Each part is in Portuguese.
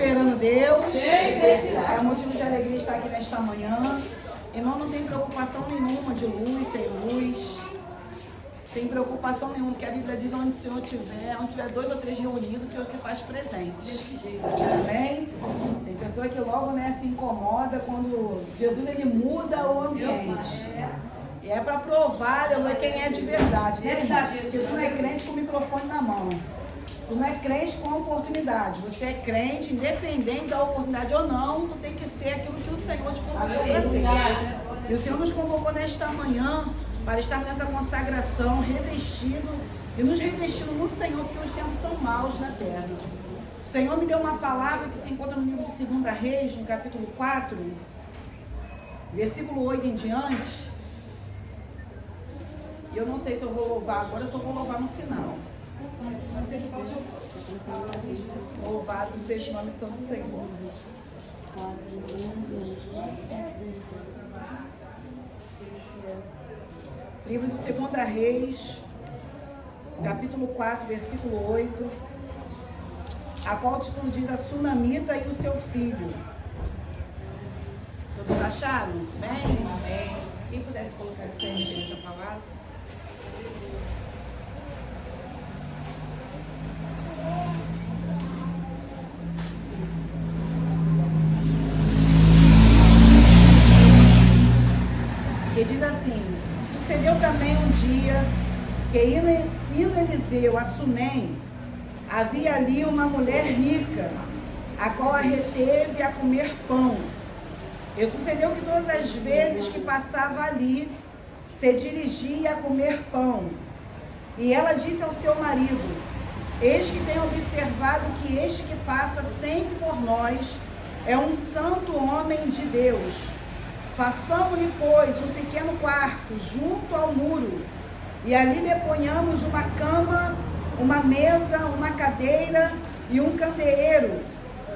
esperando Deus. É motivo de alegria estar aqui nesta manhã. Irmão, não tem preocupação nenhuma de luz, sem luz. Tem preocupação nenhuma, porque a Bíblia diz onde o Senhor estiver, onde tiver 2 ou 3 reunidos, o Senhor se faz presente. Desse jeito. Amém? Tem pessoa que logo se incomoda quando Jesus ele muda o ambiente. E é para provar, aleluia, quem é de verdade. Porque tu não é crente com o microfone na mão. Tu não é crente com a oportunidade. Você é crente, independente da oportunidade ou não, tu tem que ser aquilo que o Senhor te convocou para ser. E o Senhor nos convocou nesta manhã para estar nessa consagração, revestido e nos revestindo no Senhor, porque os tempos são maus na terra. O Senhor me deu uma palavra que se encontra no livro de 2 Reis, no capítulo 4, versículo 8 em diante. E eu não sei se eu vou louvar agora ou se eu vou louvar no final. Louvado seja o nome santo do Senhor. Livro de 2 Reis, capítulo 4, versículo 8, a qual o título diz a Sunamita e o seu filho. Todos acharam? Bem? Amém. Quem pudesse colocar aqui a palavra? Que diz assim: sucedeu também um dia que indo Eliseu a Sunem, havia ali uma mulher rica, a qual a reteve a comer pão. E sucedeu que todas as vezes que passava ali, se dirigia a comer pão. E ela disse ao seu marido: eis que tenho observado que este que passa sempre por nós é um santo homem de Deus. Façamos-lhe, pois, um pequeno quarto junto ao muro, e ali lhe ponhamos uma cama, uma mesa, uma cadeira e um candeeiro.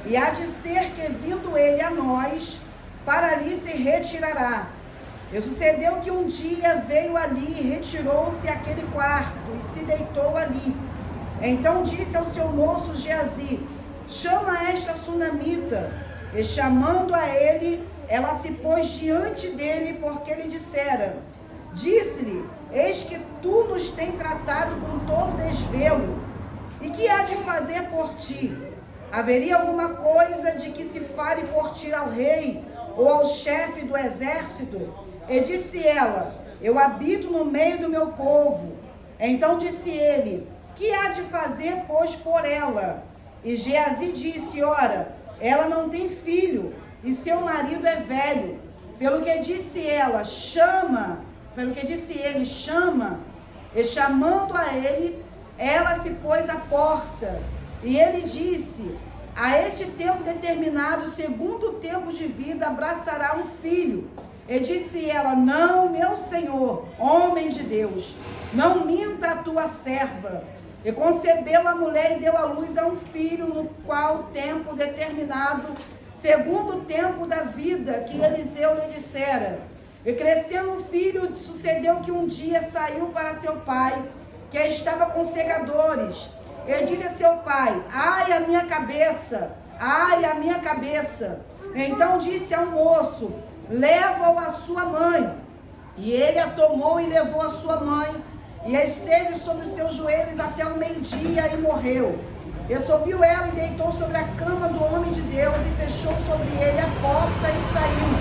E há de ser que, vindo ele a nós, para ali se retirará. E sucedeu que um dia veio ali e retirou-se àquele quarto e se deitou ali. Então disse ao seu moço Geazi: chama esta sunamita. E chamando a ele, ela se pôs diante dele, porque ele dissera: disse-lhe, eis que tu nos tem tratado com todo desvelo, e que há de fazer por ti? Haveria alguma coisa de que se fale por ti ao rei, ou ao chefe do exército? E disse ela: eu habito no meio do meu povo. Então disse ele: que há de fazer, pois, por ela? E Geazi disse: ora, ela não tem filho, e seu marido é velho. Pelo que disse ela, chama. Pelo que disse ele, chama. E chamando a ele, ela se pôs à porta. E ele disse: a este tempo determinado, segundo o tempo de vida, abraçará um filho. E disse ela: não, meu senhor, homem de Deus, não minta a tua serva. E concebeu a mulher e deu à luz a um filho, no qual tempo determinado, segundo o tempo da vida que Eliseu lhe dissera. E crescendo o filho, sucedeu que um dia saiu para seu pai, que estava com segadores. E disse a seu pai: ai a minha cabeça, ai a minha cabeça. Então disse ao moço: leva-o à sua mãe. E ele a tomou e levou a sua mãe, e esteve sobre os seus joelhos até o meio-dia e morreu. E subiu ela e deitou sobre a cama do homem de Deus e fechou sobre ele a porta e saiu.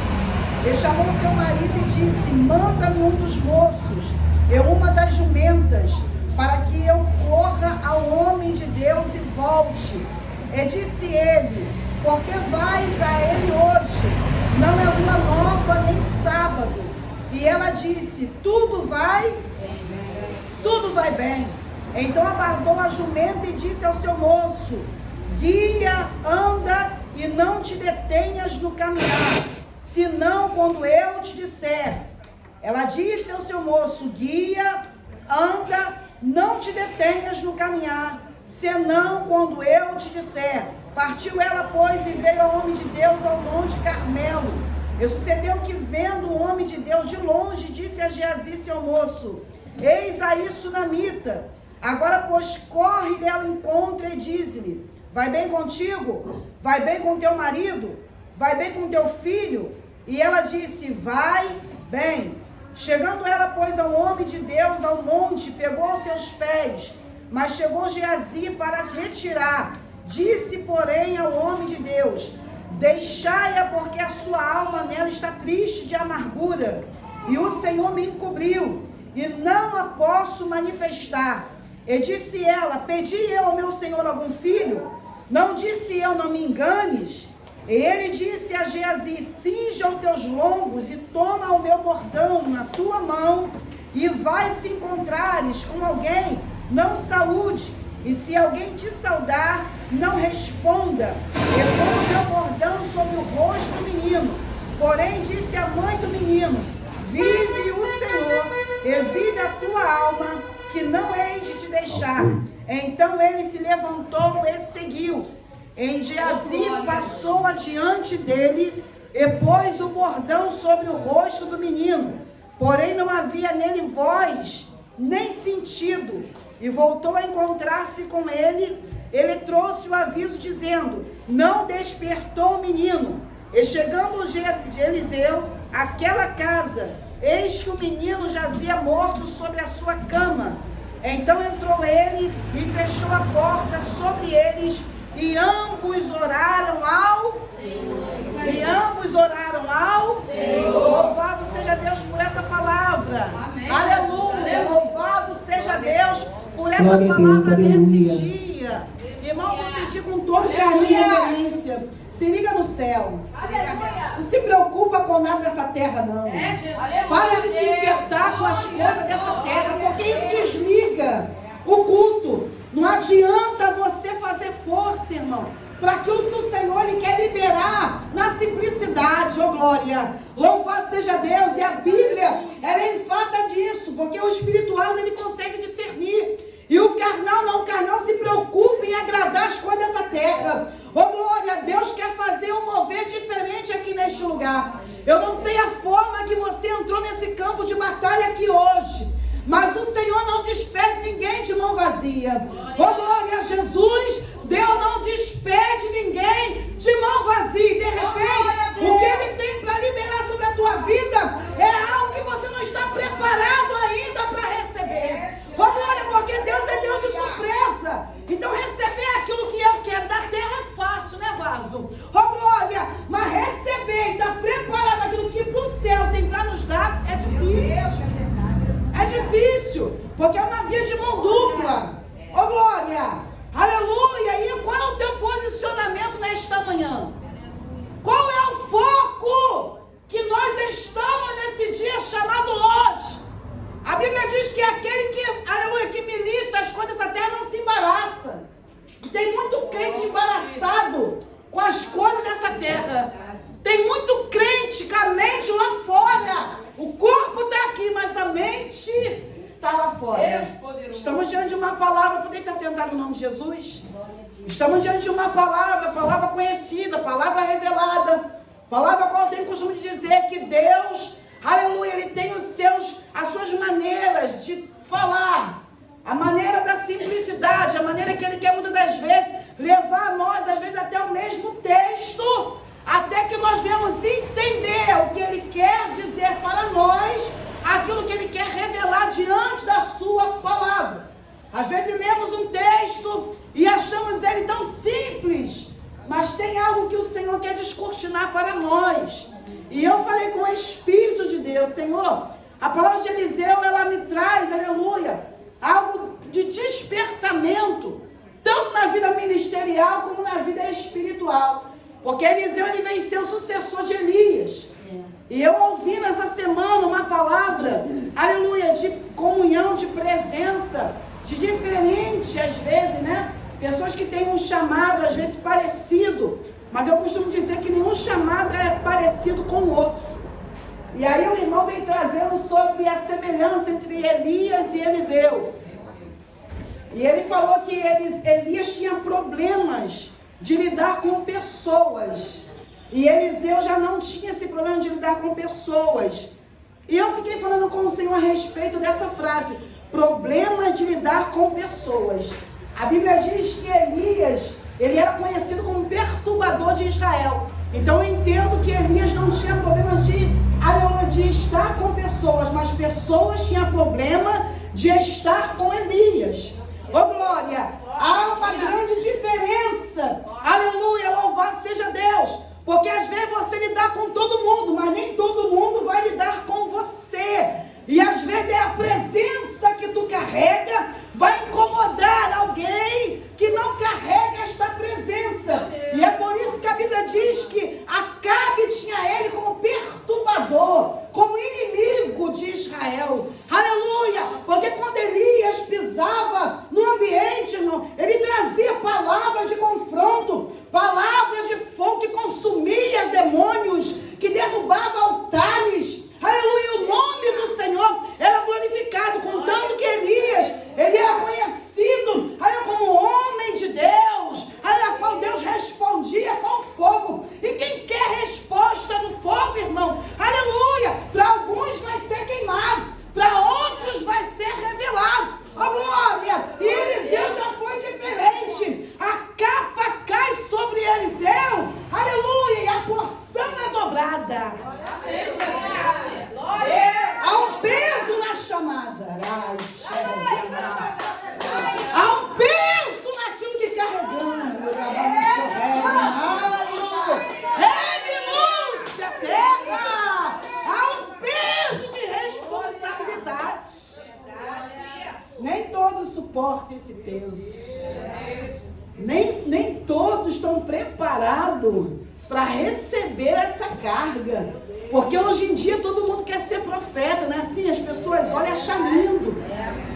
E chamou seu marido e disse: manda-me um dos moços e uma das jumentas, para que eu corra ao homem de Deus e volte. E disse ele: por que vais a ele hoje? Não é lua nova nem sábado. E ela disse: tudo vai bem. Então abardou a jumenta e disse ao seu moço: guia, anda e não te detenhas no caminhar, senão quando eu te disser. Ela disse ao seu moço: guia, anda, não te detenhas no caminhar, senão quando eu te disser. Partiu ela, pois, e veio ao homem de Deus ao monte Carmelo. E sucedeu que, vendo o homem de Deus de longe, disse a Geazi, seu moço: eis aí Sunamita. Agora, pois, corre-lhe ao encontro e diz-lhe: Vai bem contigo? Vai bem com teu marido? Vai bem com teu filho? E ela disse, vai bem. Chegando ela, pois, ao homem de Deus, ao monte, pegou os seus pés, mas chegou Geazi para retirar. Disse, porém, ao homem de Deus, deixai-a, porque a sua alma nela está triste de amargura, e o Senhor me encobriu, e não a posso manifestar. E disse ela, pedi eu ao meu Senhor algum filho? Não disse eu, não me enganes? E ele disse a Geazi, cinja os teus lombos e toma o meu bordão na tua mão, e vai se encontrares com alguém, não saúde, e se alguém te saudar, não responda. E põe o teu bordão sobre o rosto do menino. Porém disse a mãe do menino, vive o Senhor, e vive a tua alma, que não hei de te deixar. Então ele se levantou e seguiu. E Geazi passou adiante dele e pôs o bordão sobre o rosto do menino. Porém não havia nele voz, nem sentido. E voltou a encontrar-se com ele. Ele trouxe o aviso dizendo, não despertou o menino. E chegando Eliseu àquela casa, eis que o menino jazia morto sobre a sua cama. Então entrou ele e fechou a porta sobre eles, e ambos oraram ao Senhor. E ambos oraram ao Senhor. Louvado seja Deus por essa palavra. Amém. Aleluia. Louvado seja Deus por essa palavra nesse dia. Irmão, vou pedir com todo carinho e reverência. Se liga no céu. Aleluia. Não se preocupa com nada dessa terra, não. Para de se inquietar com as coisas dessa terra, porque isso desliga o culto. Não adianta você fazer força, irmão, para aquilo que o Senhor ele quer liberar na simplicidade, oh glória. Louvado seja Deus. E a Bíblia, ela enfata disso, porque o espiritual ele consegue discernir. E o carnal não, o carnal se preocupa em agradar as coisas dessa terra. Oh glória, Deus quer fazer um mover diferente aqui neste lugar. Eu não sei a forma que você entrou nesse campo de batalha aqui hoje, mas o Senhor não despede ninguém de mão vazia. Oh glória a Jesus, Deus não despede ninguém de mão vazia. E de repente, o que Ele tem para liberar sobre a tua vida é algo que você não está preparado ainda para receber. Oh glória, porque Deus é Deus de surpresa. Então receber aquilo que eu quero da terra é fácil, né, vaso? Oh glória, mas receber e estar preparado aquilo que para o céu tem para nos dar é difícil. É difícil, porque é uma via de mão dupla. Oh glória, aleluia. E qual é o teu posicionamento nesta manhã? Qual é o foco que nós estamos nesse dia chamado hoje? A Bíblia diz que aquele que, aleluia, que milita as coisas dessa terra não se embaraça. E tem muito crente embaraçado com as coisas dessa terra. Tem muito crente com a mente lá fora. O corpo está aqui, mas a mente está lá fora. Estamos diante de uma palavra, poder se assentar no nome de Jesus? Estamos diante de uma palavra conhecida, palavra revelada, palavra qual eu tenho costume de dizer que Deus, aleluia, Ele tem as suas maneiras de falar, a maneira da simplicidade, a maneira que Ele quer muitas das vezes levar a nós, às vezes até o mesmo texto, até que nós venhamos entender o que Ele quer dizer para nós, aquilo que Ele quer revelar diante da sua palavra. Às vezes lemos um texto e achamos ele tão simples, mas tem algo que o Senhor quer descortinar para nós. E eu falei com o Espírito de Deus, Senhor, a palavra de Eliseu, ela me traz, aleluia, algo de despertamento, tanto na vida ministerial como na vida espiritual. Porque Eliseu, ele venceu o sucessor de Elias. E eu ouvi nessa semana uma palavra, aleluia, de comunhão, de presença, de diferente, às vezes, né? Pessoas que têm um chamado, às vezes, parecido. Mas eu costumo dizer que nenhum chamado é parecido com o outro. E aí o irmão vem trazendo sobre a semelhança entre Elias e Eliseu. E ele falou que Elias tinha problemas de lidar com pessoas. E Eliseu já não tinha esse problema de lidar com pessoas. E eu fiquei falando com o Senhor a respeito dessa frase, problema de lidar com pessoas. A Bíblia diz que Elias, ele era conhecido como perturbador de Israel. Então eu entendo que Elias não tinha problema de estar com pessoas, mas pessoas tinham problema de estar com Elias. Ô glória, há uma grande diferença. Aleluia, louvado seja Deus. Porque às vezes você lidar com todo mundo, mas nem todo mundo vai lidar com você. E às vezes é a presença que tu carrega vai incomodar alguém que não carrega esta presença. E é por isso que a Bíblia diz que Acabe tinha ele como perturbador, como inimigo de Israel. Aleluia! Porque quando Elias pisava no ambiente, irmão, ele trazia palavra de confronto, palavra de fogo que consumia demônios, que derrubava altares. Aleluia, o nome do Senhor era glorificado, contando que Elias, ele era conhecido, como homem de Deus, a qual Deus respondia com fogo. E quem quer resposta no fogo, irmão, aleluia, para alguns vai ser queimado, para outros vai ser revelado. A glória, e Eliseu já foi diferente. A capa cai sobre Eliseu, aleluia, e a porção é dobrada. Há um peso na chamada. Há um peso naquilo que carregamos. Renúncia, terra. Há um peso de responsabilidade. Nem todos suportam esse peso. Nem todos estão preparados para receber essa carga. Porque hoje em dia todo mundo quer ser profeta, né? Assim, as pessoas olham acham lindo.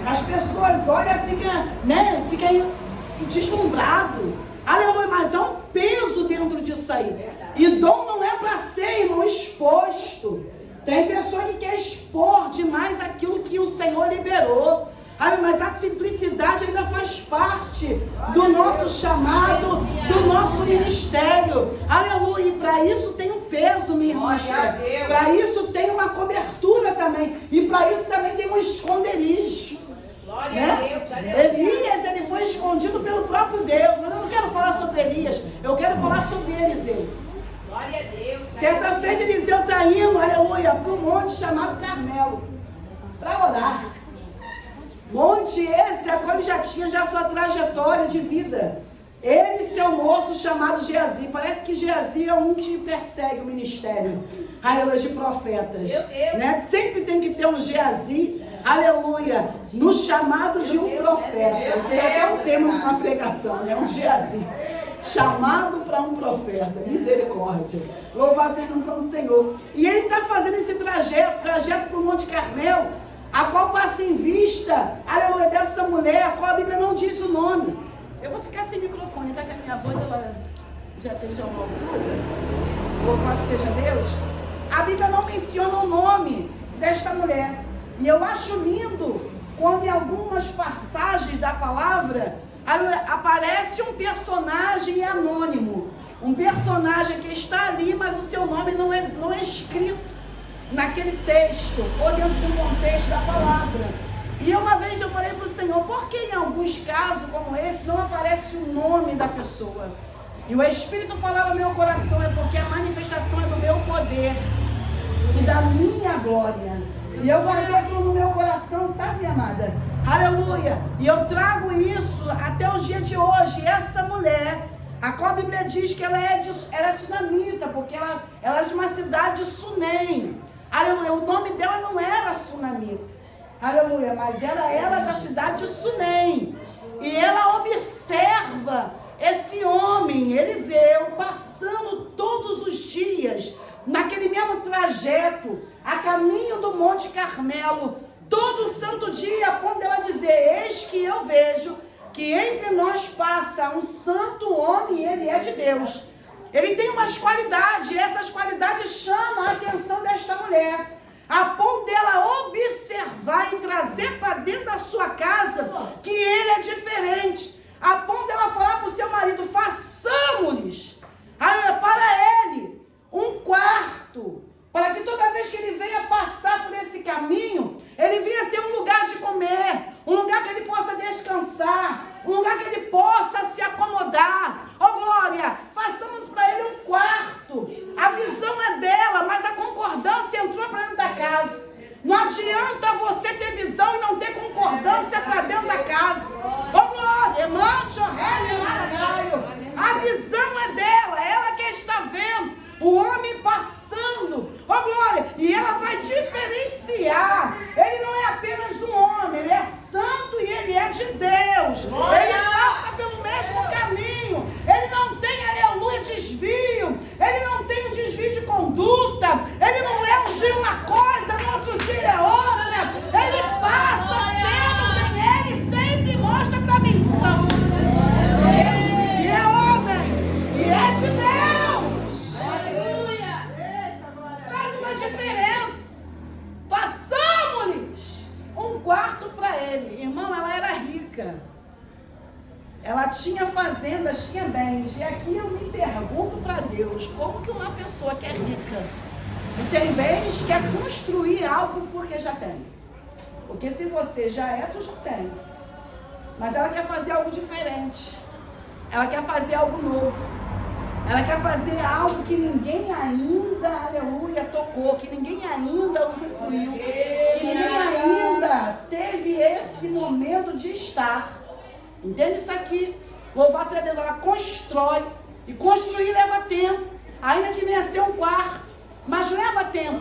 As pessoas olham e ficam deslumbrado. Aleluia, mas há um peso dentro disso aí. E dom não é para ser, irmão, exposto. Tem pessoa que quer expor demais aquilo que o Senhor liberou. Mas a simplicidade ainda faz parte do nosso chamado, do nosso ministério. Aleluia. E para isso tem um peso, minha irmã. Para isso tem uma cobertura também. E para isso também tem um esconderijo. Elias, ele foi escondido pelo próprio Deus. Mas eu não quero falar sobre Elias. Eu quero falar sobre Eliseu. Glória a Deus. Certa feita, Eliseu está indo, aleluia, para um monte chamado Carmelo. Para orar. Monte esse, a qual ele já tinha sua trajetória de vida. Ele e seu moço chamado Geazi. Parece que Geazi é um que persegue o ministério, aleluia, de profetas, né? Sempre tem que ter um Geazi, aleluia, no chamado de um profeta. Esse é até um tema de uma pregação, né? Um Geazi, chamado para um profeta. Misericórdia, louvado seja o nome do Senhor. E ele está fazendo esse trajeto para o Monte Carmelo, a qual passa em vista, aleluia, dessa mulher, a qual a Bíblia não diz o nome. Eu vou ficar sem microfone, tá? Que a minha voz, ela já tem uma altura. Louvado seja Deus. A Bíblia não menciona o nome desta mulher. E eu acho lindo quando em algumas passagens da palavra aparece um personagem anônimo. Um personagem que está ali, mas o seu nome não é escrito naquele texto, ou dentro do contexto da palavra. E uma vez eu falei para o Senhor, por que em alguns casos como esse não aparece o nome da pessoa? E o Espírito falava no meu coração, é porque a manifestação é do meu poder e da minha glória. E eu guardei aquilo no meu coração, sabe, minha amada? Aleluia! E eu trago isso até os dias de hoje. Essa mulher, a qual a Bíblia diz que ela é sunamita, porque ela era de uma cidade de Sunem. Aleluia, o nome dela não era Sunamita, aleluia, mas ela era da cidade de Sunem. E ela observa esse homem, Eliseu, passando todos os dias, naquele mesmo trajeto, a caminho do Monte Carmelo, todo santo dia, a ponto dela dizer, eis que eu vejo que entre nós passa um santo homem, e ele é de Deus. Ele tem umas qualidades, e essas qualidades chamam a atenção desta mulher, a ponto dela observar e trazer para dentro da sua casa que ele é diferente, a ponto dela falar para o seu marido, façamos-lhes para ele um quarto, para que toda vez que ele venha passar por esse caminho, ele venha ter um lugar de comer, um lugar que ele possa descansar, um lugar que ele possa se acomodar, casa. Não adianta você ter visão e não ter concordância para dentro da casa. Ô glória, a visão é dela, ela que está vendo o homem passando. Ô glória, e ela vai diferenciar. Ele não é apenas um homem, ele é santo e ele é de Deus. Ele passa pelo mesmo caminho. Ele não tem, aleluia, desvio. Ele não tem um desvio de conduta. Ele não é um dia uma coisa, no outro dia é outra. Ele passa sendo quem ele sempre mostra para mim. E é homem, e é de Deus. Aleluia. Faz uma diferença. Façamos-lhes um quarto para ele. Irmão, ela era rica. Ela tinha fazendas, tinha bens. E aqui eu me pergunto para Deus, como que uma pessoa que é rica e tem bens quer construir algo porque já tem? Porque se você já é, tu já tem. Mas ela quer fazer algo diferente. Ela quer fazer algo novo. Ela quer fazer algo que ninguém ainda, aleluia, tocou, que ninguém ainda usufruiu, que ninguém ainda teve esse momento de estar. Entende isso aqui? Louvado seja Deus, ela constrói. E construir leva tempo. Ainda que venha a ser um quarto. Mas leva tempo.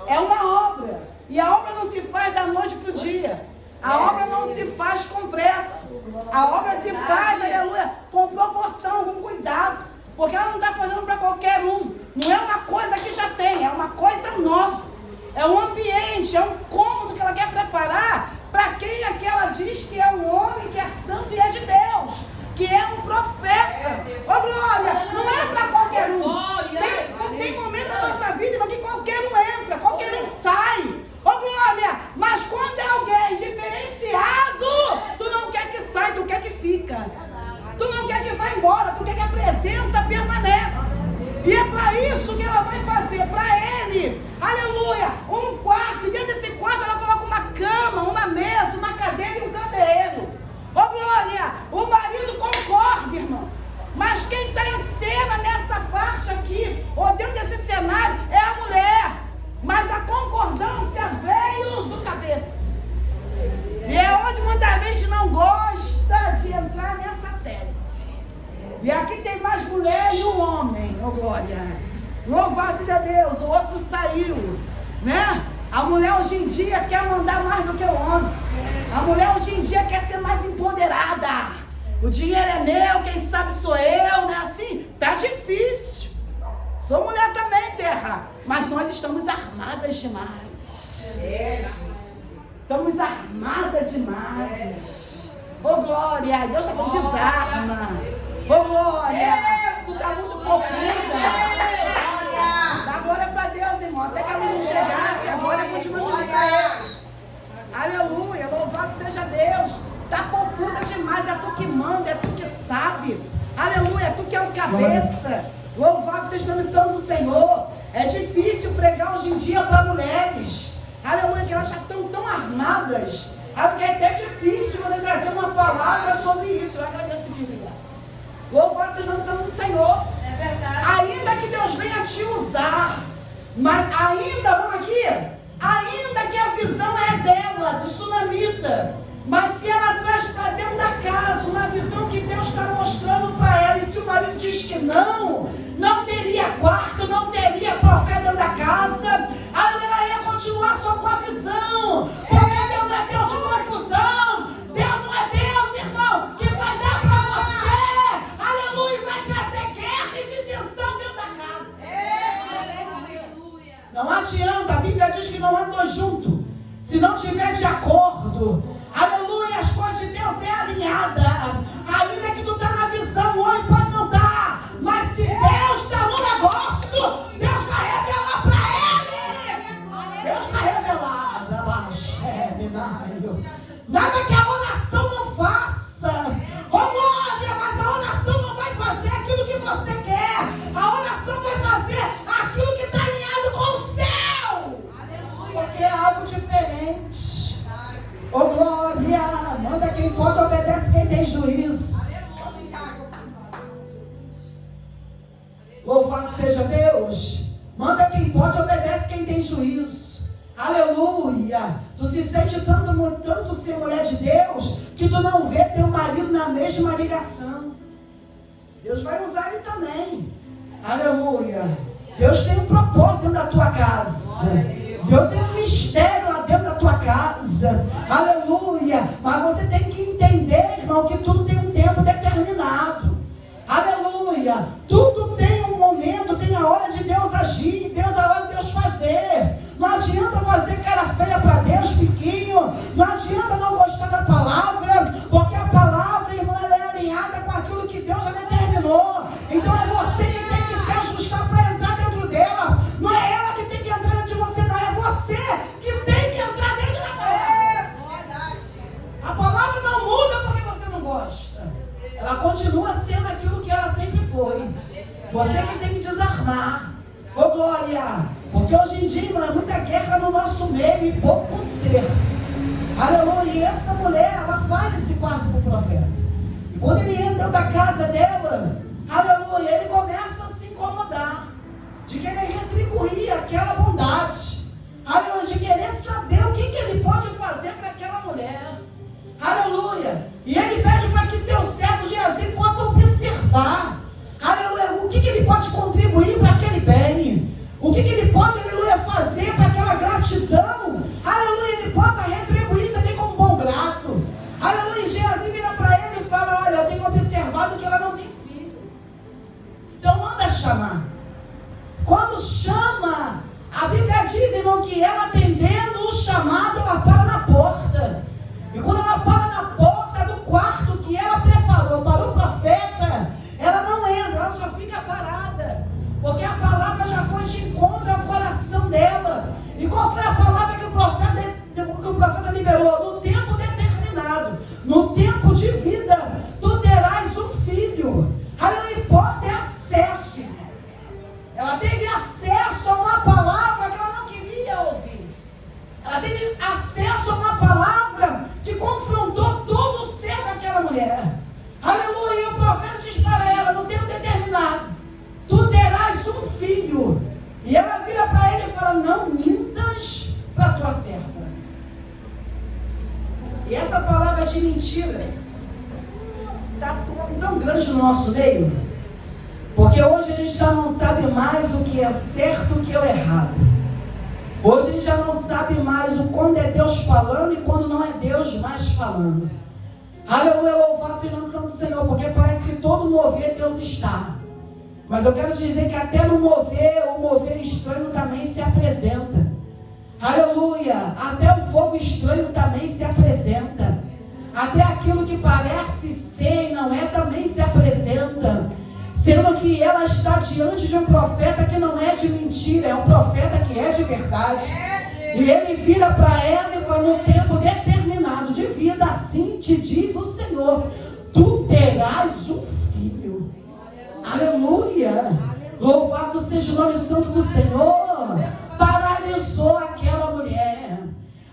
É uma obra. E a obra não se faz da noite para o dia. A obra não se faz com pressa. A obra se faz, aleluia, com proporção, com cuidado. Porque ela não está fazendo para qualquer um. Não é uma coisa que já tem, é uma coisa nova. É um ambiente, é um cômodo que ela quer preparar para quem é que ela diz que é um homem, que é santo e é de Deus, que é um profeta. Ô glória, não é para qualquer um. Tem momento da nossa vida que qualquer um entra, qualquer um sai. Ô glória, mas quando é alguém diferenciado, tu não quer que saia, tu quer que fica. Tu não quer que vá embora, tu quer que a presença permanece. E é para isso que ela vai fazer, para ele, aleluia, um quarto. E dentro desse quarto ela coloca uma cama, uma mesa, uma cadeira e um candeeiro. Ô glória, o marido concorda, irmão. Mas quem está em cena nessa parte aqui, ou dentro desse cenário, é a mulher. Mas a concordância veio do cabeça. E é onde muitas vezes não gosta de entrar nessa tese. E aqui tem mais mulher e um homem, ô glória. Louvado seja Deus, o outro saiu, né? A mulher hoje em dia quer mandar mais do que o homem. A mulher hoje em dia quer ser mais empoderada. O dinheiro é meu, quem sabe sou eu, né? Assim, tá difícil. Sou mulher também, terra. Mas nós estamos armadas demais. Estamos armadas demais. Ô glória, Deus está com desarma. Ô glória, tu tá muito pouquinha. Dá glória para Deus, irmão. Até que a luz não chegasse, a glória continua sendo. Aleluia, louvado seja Deus. Tá poupuda demais, é tu que manda, é tu que sabe. Aleluia, é tu que é o cabeça. Louvado seja o nome santo do Senhor. É difícil pregar hoje em dia para mulheres. Aleluia, que elas já estão tão armadas. Porque é até difícil você trazer uma palavra sobre isso. Eu agradeço de vida. Louvado seja o nome santo do Senhor. É verdade. Ainda que Deus venha te usar, mas ainda, vamos aqui, ainda que a visão é dela, do sunamita, mas se ela traz para dentro da casa uma visão que Deus está mostrando para ela, e se o marido diz que não teria quarto, não teria profeta dentro da casa, ela ia continuar só com a visão, porque Deus não é Deus de confusão, Deus não é Deus, irmão, que vai dar para você, aleluia, e vai trazer guerra e dissensão dentro da casa. Não adianta, a Bíblia diz que não andam junto, se não tiver de acordo. Aleluia, as coisas de Deus é alinhada. Ainda que tu tá na visão, o homem pode não dar, mas se Deus está no negócio, Deus vai revelar para ele. Deus vai revelar. Nada que a oração não faça. Oh glória, mas a oração não vai fazer aquilo que você quer. A oração vai fazer aquilo que está alinhado com o céu. Porque é algo diferente. Ô glória, manda quem pode, obedece quem tem juízo. Louvado seja Deus. Manda quem pode, obedece quem tem juízo. Aleluia. Tu se sente tanto ser mulher de Deus, que tu não vê teu marido na mesma ligação. Deus vai usar ele também. Aleluia. Deus tem um propósito dentro da tua casa. Deus tem um mistério lá dentro da tua casa. Aleluia. Mas você tem que entender, irmão, que tudo tem um tempo determinado. Aleluia. Tudo tem um momento, tem a hora de Deus agir, Deus a hora de Deus fazer. Não adianta fazer cara feia para Deus, piquinho. Não adianta não gostar da palavra, porque a palavra, irmão, ela é alinhada com aquilo que Deus já determinou. Então é você que tem que se ajustar para entrar dentro dela. Não é ela que tem que entrar dentro de você, não. É você que tem que entrar dentro da palavra. A palavra não muda porque você não gosta. Ela continua sendo aquilo que ela sempre foi. Você que tem que desarmar. Ô glória! Porque hoje em dia, irmão, é muita guerra no nosso meio e pouco conserto. Aleluia! E essa mulher, ela faz esse quarto para o profeta. E quando ele entra dentro da casa dela, aleluia, ele começa a se incomodar, de querer retribuir aquela bondade. Aleluia! De querer saber o que ele pode fazer para aquela mulher. Aleluia! E ele pede para que seus servos de Geazi possam observar. Aleluia! O que ele pode contribuir para aquele bem. O que ele pode, aleluia, fazer para aquela gratidão. Aleluia! Ele possa retribuir também como bom grato. Aleluia! E Geazi vira para ele e fala: olha, eu tenho observado que ela não tem filho. Então manda chamar. Quando chama, a Bíblia diz, irmão, que ela atendendo o chamado, ela para na porta. E quando ela para na porta do quarto que ela preparou para o profeta, ela não entra, ela só fica parada. Porque a palavra já foi de encontro ao coração dela. E qual foi a palavra que o profeta liberou? No tempo determinado, no tempo de vida, tu terás um filho. Não importa, é acesso. Ela teve acesso a uma palavra que ela não queria ouvir. Ela teve acesso a uma palavra que confrontou todo o ser daquela mulher. Aleluia! E o profeta diz para ela, no tempo determinado, tu terás um filho. E ela vira para ele e fala: não mintas para tua serva. E essa palavra de mentira está ficando tão grande no nosso meio, porque hoje a gente já não sabe mais o que é o certo e o que é o errado. Hoje a gente já não sabe mais o quando é Deus falando e quando não é Deus mais falando. Aleluia, louvado seja o nome do Senhor, porque parece que todo mover Deus está. Mas eu quero te dizer que até no mover, o mover estranho também se apresenta. Aleluia, até o fogo estranho também se apresenta. Até aquilo que parece ser e não é também se apresenta. Sendo que ela está diante de um profeta que não é de mentira, é um profeta que é de verdade. E ele vira para ela e fala: no tempo determinado de vida, assim te diz o Senhor, tu terás um filho. Aleluia! Louvado seja o nome santo do Senhor. Paralisou aquela mulher.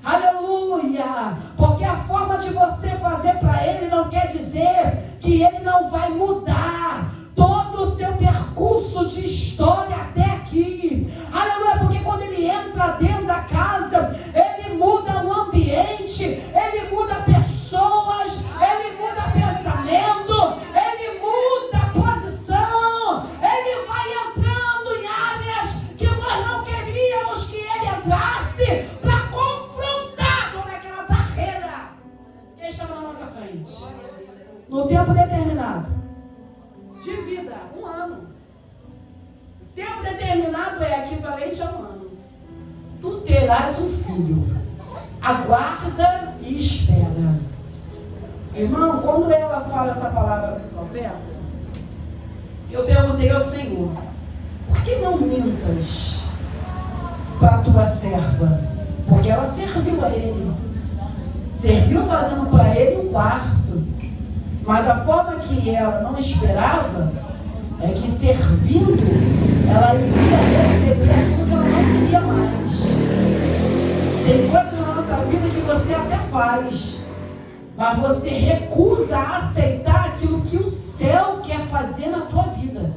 Aleluia! Porque a forma de você fazer para ele não quer dizer que ele não vai mudar todo o seu percurso de história até aqui. Aleluia! Porque quando ele entra dentro da casa, ele muda o ambiente, ele muda pessoas, ele muda pensamento, ele muda posição, ele vai entrando em áreas que nós não queríamos que ele entrasse, para confrontar toda aquela barreira que estava na nossa frente. No tempo determinado de vida, 1 ano. Tempo determinado é equivalente a 1 ano. Tu terás um filho. Aguarda e espera. Irmão, quando ela fala essa palavra do profeta, eu perguntei ao Senhor: por que não mintas para a tua serva? Porque ela serviu a ele. Serviu fazendo para ele um quarto. Mas a forma que ela não esperava é que, servindo, ela iria receber aquilo que ela não queria mais. Tem coisas na nossa vida que você até faz, mas você recusa a aceitar aquilo que o céu quer fazer na tua vida.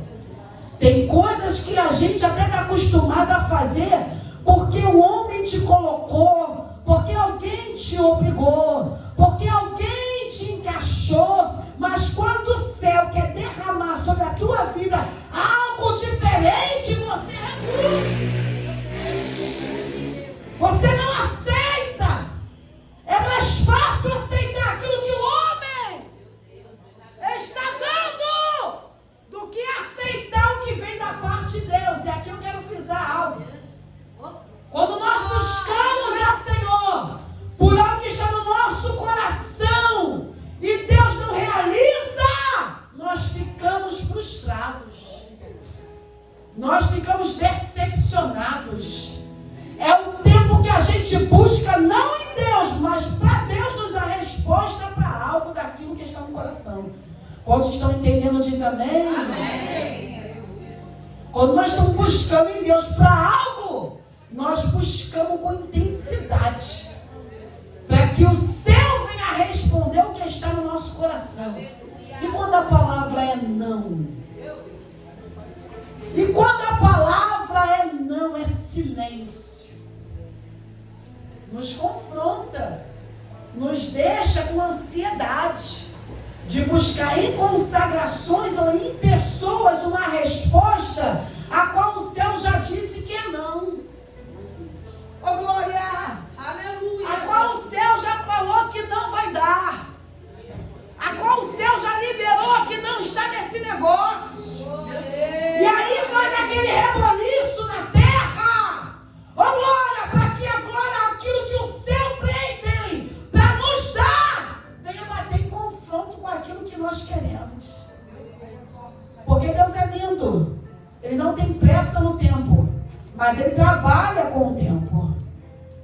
Tem coisas que a gente até está acostumado a fazer, porque o homem te colocou, porque alguém te obrigou, porque alguém te encaixou, mas quando o céu quer derramar sobre a tua vida algo diferente, você recusa. Você não aceita. É mais fácil aceitar aquilo que o homem está dando do que aceitar o que vem da parte de Deus. E aqui eu quero frisar algo. Quando nós buscamos ao Senhor por algo que está no nosso coração e Deus não realiza, nós ficamos frustrados. Nós ficamos decepcionados. É o tempo que a gente busca não em Deus, mas para Deus nos dar resposta para algo daquilo que está no coração. Quantos estão entendendo, diz amém? Amém. Quando nós estamos buscando em Deus para algo, nós buscamos com intensidade, para que o céu venha responder o que está no nosso coração. E quando a palavra é não? E quando a palavra é não, é silêncio. Nos confronta, nos deixa com ansiedade de buscar em consagrações ou em pessoas uma resposta a qual o céu já disse que é não. Ô glória! Aleluia! A qual o céu já falou que não vai dar. A qual o céu já liberou que não está nesse negócio. E aí faz aquele reboliço na terra. Ô glória! Para que agora aquilo que o céu tem para nos dar venha bater em confronto com aquilo que nós queremos. Porque Deus é lindo. Ele não tem pressa no tempo, mas Ele trabalha com o tempo.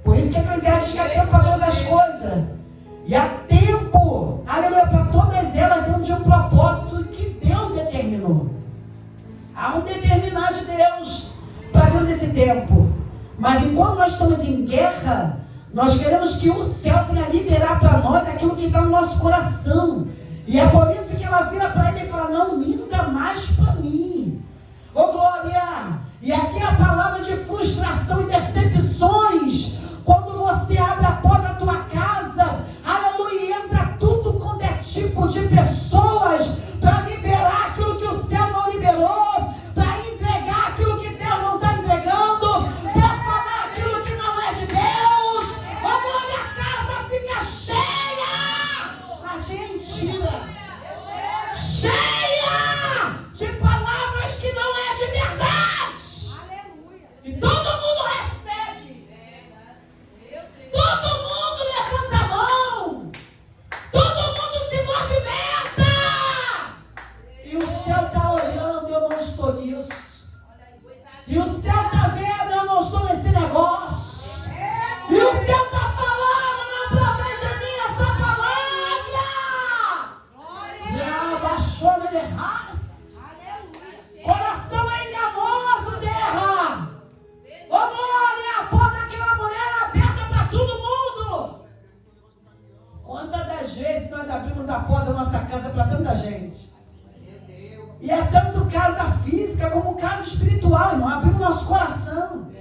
Por isso que Eclesiastes diz que há tempo para todas as coisas. E há tempo, aleluia, para todas elas dentro de um propósito que Deus determinou. Há um determinar de Deus para dentro desse tempo. Mas enquanto nós estamos em guerra, nós queremos que o céu venha liberar para nós aquilo que está no nosso coração. E é por isso que ela vira para ele e fala, não minta mais para mim. Ô glória! E aqui é a palavra de frustração e decepções. Quando você abre a porta da tua casa, aleluia, e entra tudo quanto é tipo de pessoas para liberar aquilo que o céu não liberou, para entregar aquilo que Deus não está entregando, para falar aquilo que não é de Deus. Ô glória, a casa fica cheia, mas de mentira, cheia de palavras que não é de verdade. E todo mundo recebe. Todo mundo levanta a mão. Todo mundo se movimenta. E o céu está olhando, eu não estou nisso. E o céu está vendo, eu não estou nesse negócio. E o céu está falando, não provém de mim essa palavra. Já baixou me derras. Coração é enganoso, terra. Ô glória, a porta daquela mulher é aberta para todo mundo. Quantas das vezes nós abrimos a porta da nossa casa para tanta gente? E é tanto casa física como casa espiritual, irmão. Abrimos nosso coração.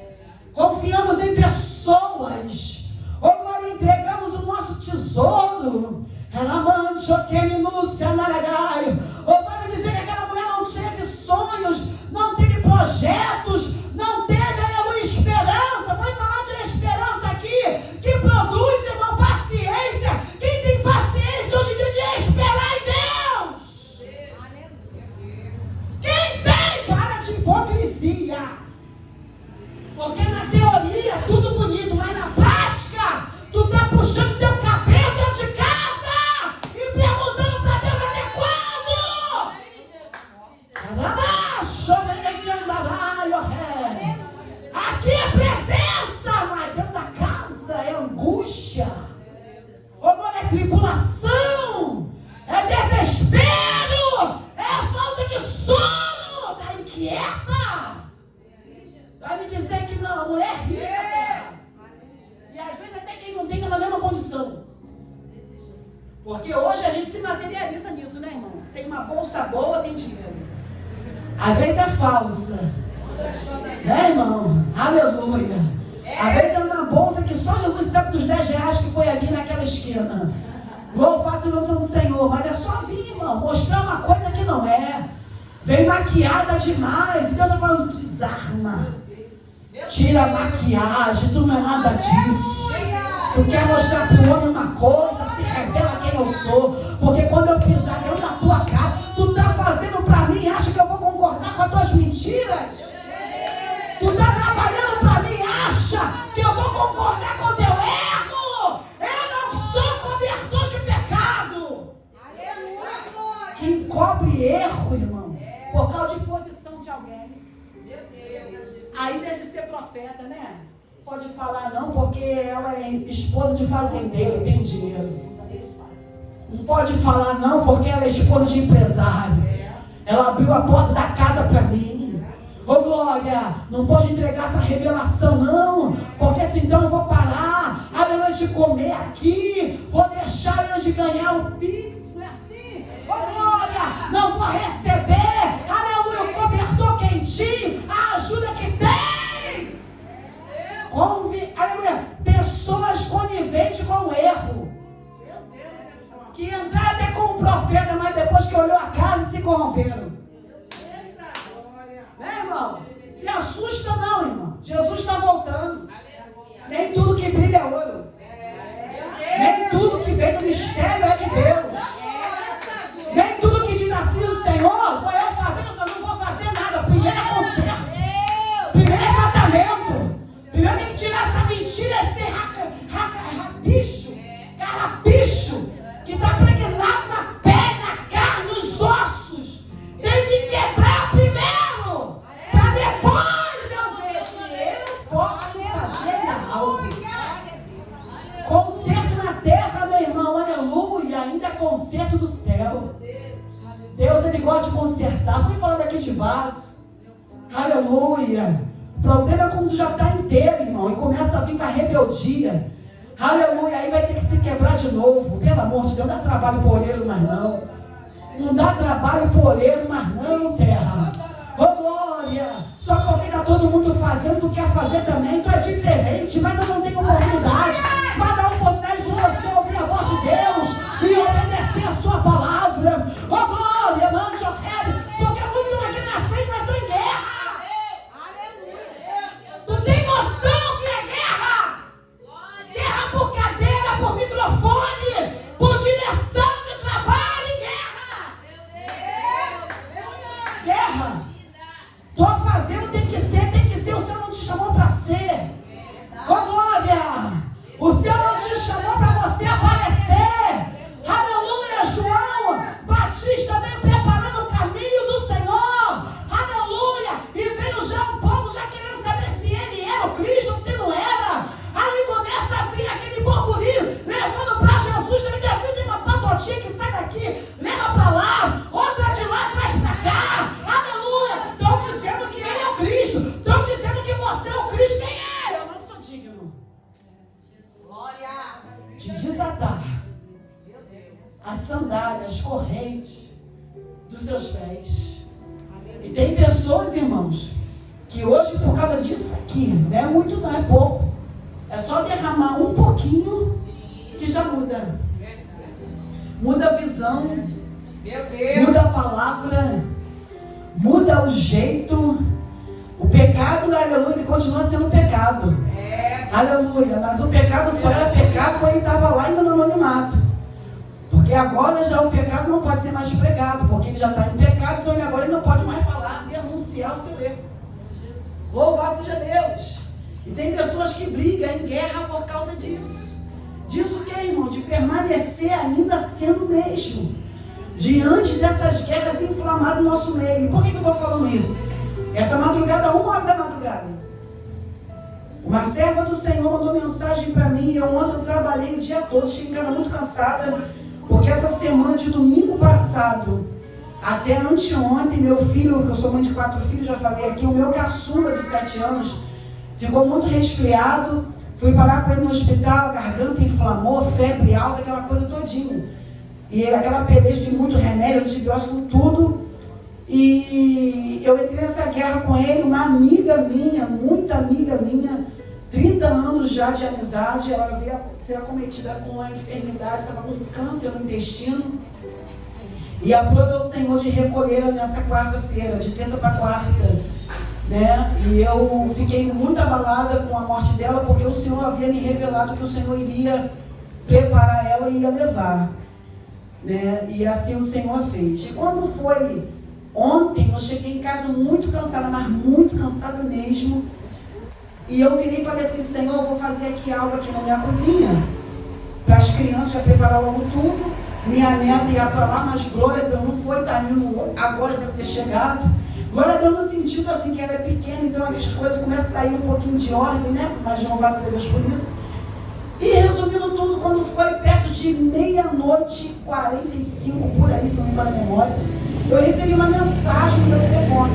Confiamos em pessoas. Ô glória, entregamos o nosso tesouro. Ela mancha que minúcia naragaio. Ou vai me dizer que aquela mulher não teve sonhos, não teve projetos, não teve, aleluia, esperança. Vai falar de esperança aqui, que produz, irmão, paciência. Quem tem paciência hoje em dia de esperar em Deus? Quem tem? Para de hipocrisia. Porque na teoria tudo bonito, mas na prática tu tá puxando teu cabelo dentro de casa e perguntando para Deus até quando? Aqui é presença, mas dentro da casa é angústia. Agora é tribulação, é desespero, é falta de sono, tá inquieta. Vai me dizer que não, a mulher é rica. E às vezes até quem não tem tá na mesma condição. Porque hoje a gente se materializa nisso, né, irmão? Tem uma bolsa boa, tem dinheiro. Às vezes é falsa. Né, irmão? Aleluia. Às vezes é uma bolsa que só Jesus sabe dos 10 reais que foi ali naquela esquina. Louvado o nome do Senhor. Mas é só vir, irmão, mostrar uma coisa que não é. Vem maquiada demais. Deus está falando, desarma. Tira a maquiagem, tu não é nada disso. Tu quer mostrar para o homem uma coisa, se revela quem eu sou. Porque quando eu pisar dentro da tua casa, tu está fazendo para mim e acha que eu vou concordar com as tuas mentiras? Tu está trabalhando para mim e acha que eu vou concordar com o teu erro? Eu não sou cobertor de pecado. Quem cobre erro, irmão, por causa de posição de alguém. Aí deve ser profeta, né? Pode falar não, porque ela é esposa de fazendeiro, tem dinheiro. Não pode falar não, porque ela é esposa de empresário. Ela abriu a porta da casa para mim. Ô glória, não pode entregar essa revelação não, porque senão eu vou parar, aleluia, de comer aqui, vou deixar ela de ganhar o Pix, não é assim? Ô glória, não vou receber, aleluia, o cobertor quentinho, a ajuda que tem. Aleluia, pessoas coniventes com o erro, que entraram até com o profeta, mas depois que olhou a casa se corromperam. Né, irmão? Se assusta não, irmão. Jesus está voltando. Nem tudo que brilha é ouro. Nem tudo que vem do mistério é de Deus. Nem tudo que diz assim o Senhor, vou eu fazendo, eu não vou fazer nada. Primeiro é conserto. Primeiro é tratamento. Primeiro tem que tirar essa mentira, esse carrapicho, que está pregnado na pele, na carne, nos ossos. Tem que quebrar primeiro, para depois eu ver se eu posso fazer algo. Conserto na terra, meu irmão, aleluia, ainda é conserto do céu. Deus, ele gosta de consertar. Fui falando aqui de vaso, aleluia. O problema é quando já está inteiro, irmão, e começa a vir com a rebeldia, aleluia, aí vai ter que se quebrar de novo. Pelo amor de Deus, não dá trabalho pro olheiro mais não. Não dá trabalho pro olheiro mais não, terra. Ô glória, só porque está todo mundo fazendo, tu quer fazer também, tu é diferente, mas eu não tenho oportunidade. Mas dá a oportunidade de você ouvir a voz de Deus e obedecer a sua palavra. Ô glória, mande o rebe, porque muito aqui na frente, mas estou em guerra. Tu tem noção que é guerra? Guerra por cadeira, por microfone, por direção de trabalho, guerra. Tô fazendo, tem que ser, o Senhor não te chamou para ser. Ô glória, o Senhor não te chamou para você aparecer. Aleluia, João Batista veio preparando o caminho do Senhor. Aleluia, e veio já um povo já querendo saber se ele era o Cristo ou se não era. Aí começa a vir aquele burburinho, levando para Jesus. Tem uma patotinha que sai daqui, leva para lá, outra de lá, traz para cá. Aleluia, estão dizendo que ele é o Cristo, estão dizendo que você é o Cristo. Quem é? Eu não sou digno. Glória. De desatar as sandálias, as correntes dos seus pés. E tem pessoas, irmãos, que hoje por causa disso aqui, não é muito, não é pouco, é só derramar um pouquinho que já muda. Muda a visão, muda a palavra, muda o jeito. O pecado, aleluia, ele continua sendo pecado. Aleluia, mas o pecado só era pecado quando ele estava lá ainda no anonimato. Porque agora já o pecado não pode ser mais pregado, porque ele já está em pecado, então agora ele não pode mais falar e anunciar o seu erro. Louvado seja Deus. E tem pessoas que brigam em guerra por causa disso. Disso o que, irmão? De permanecer ainda sendo mesmo. Diante dessas guerras inflamadas no nosso meio. Por que eu estou falando isso? Essa madrugada, 1h da madrugada, uma serva do Senhor mandou mensagem para mim. Eu ontem trabalhei o dia todo, cheguei em casa muito cansada, porque essa semana de domingo passado até anteontem, meu filho, que eu sou mãe de 4 filhos, já falei aqui, o meu caçula de 7 anos ficou muito resfriado. Fui parar com ele no hospital, a garganta inflamou, febre alta, aquela coisa todinha. E aquela peleja de muito remédio, antibiótico, tudo. E eu entrei nessa guerra com ele. Uma amiga minha, muita amiga minha, 30 anos já de amizade. Ela havia sido acometida com a enfermidade, estava com câncer no intestino. E aprove ao Senhor de recolhê-la nessa quarta-feira, de terça para quarta, né? E eu fiquei muito abalada com a morte dela, porque o Senhor havia me revelado que o Senhor iria preparar ela e ia levar, né? E assim o Senhor fez. E quando foi ontem, eu cheguei em casa muito cansada, mas muito cansada mesmo. E eu virei e falei assim: Senhor, eu vou fazer aqui algo aqui na minha cozinha, para as crianças já preparar logo tudo. Minha neta ia para lá, mas glória a Deus, não foi, tá indo, agora deve ter chegado. Glória a Deus no sentido assim, que ela é pequena, então as coisas começam a sair um pouquinho de ordem, né? Mas não vai ser Deus por isso. E resumindo tudo, quando foi perto de 00:45, por aí, se não me falha a memória, eu recebi uma mensagem no meu telefone.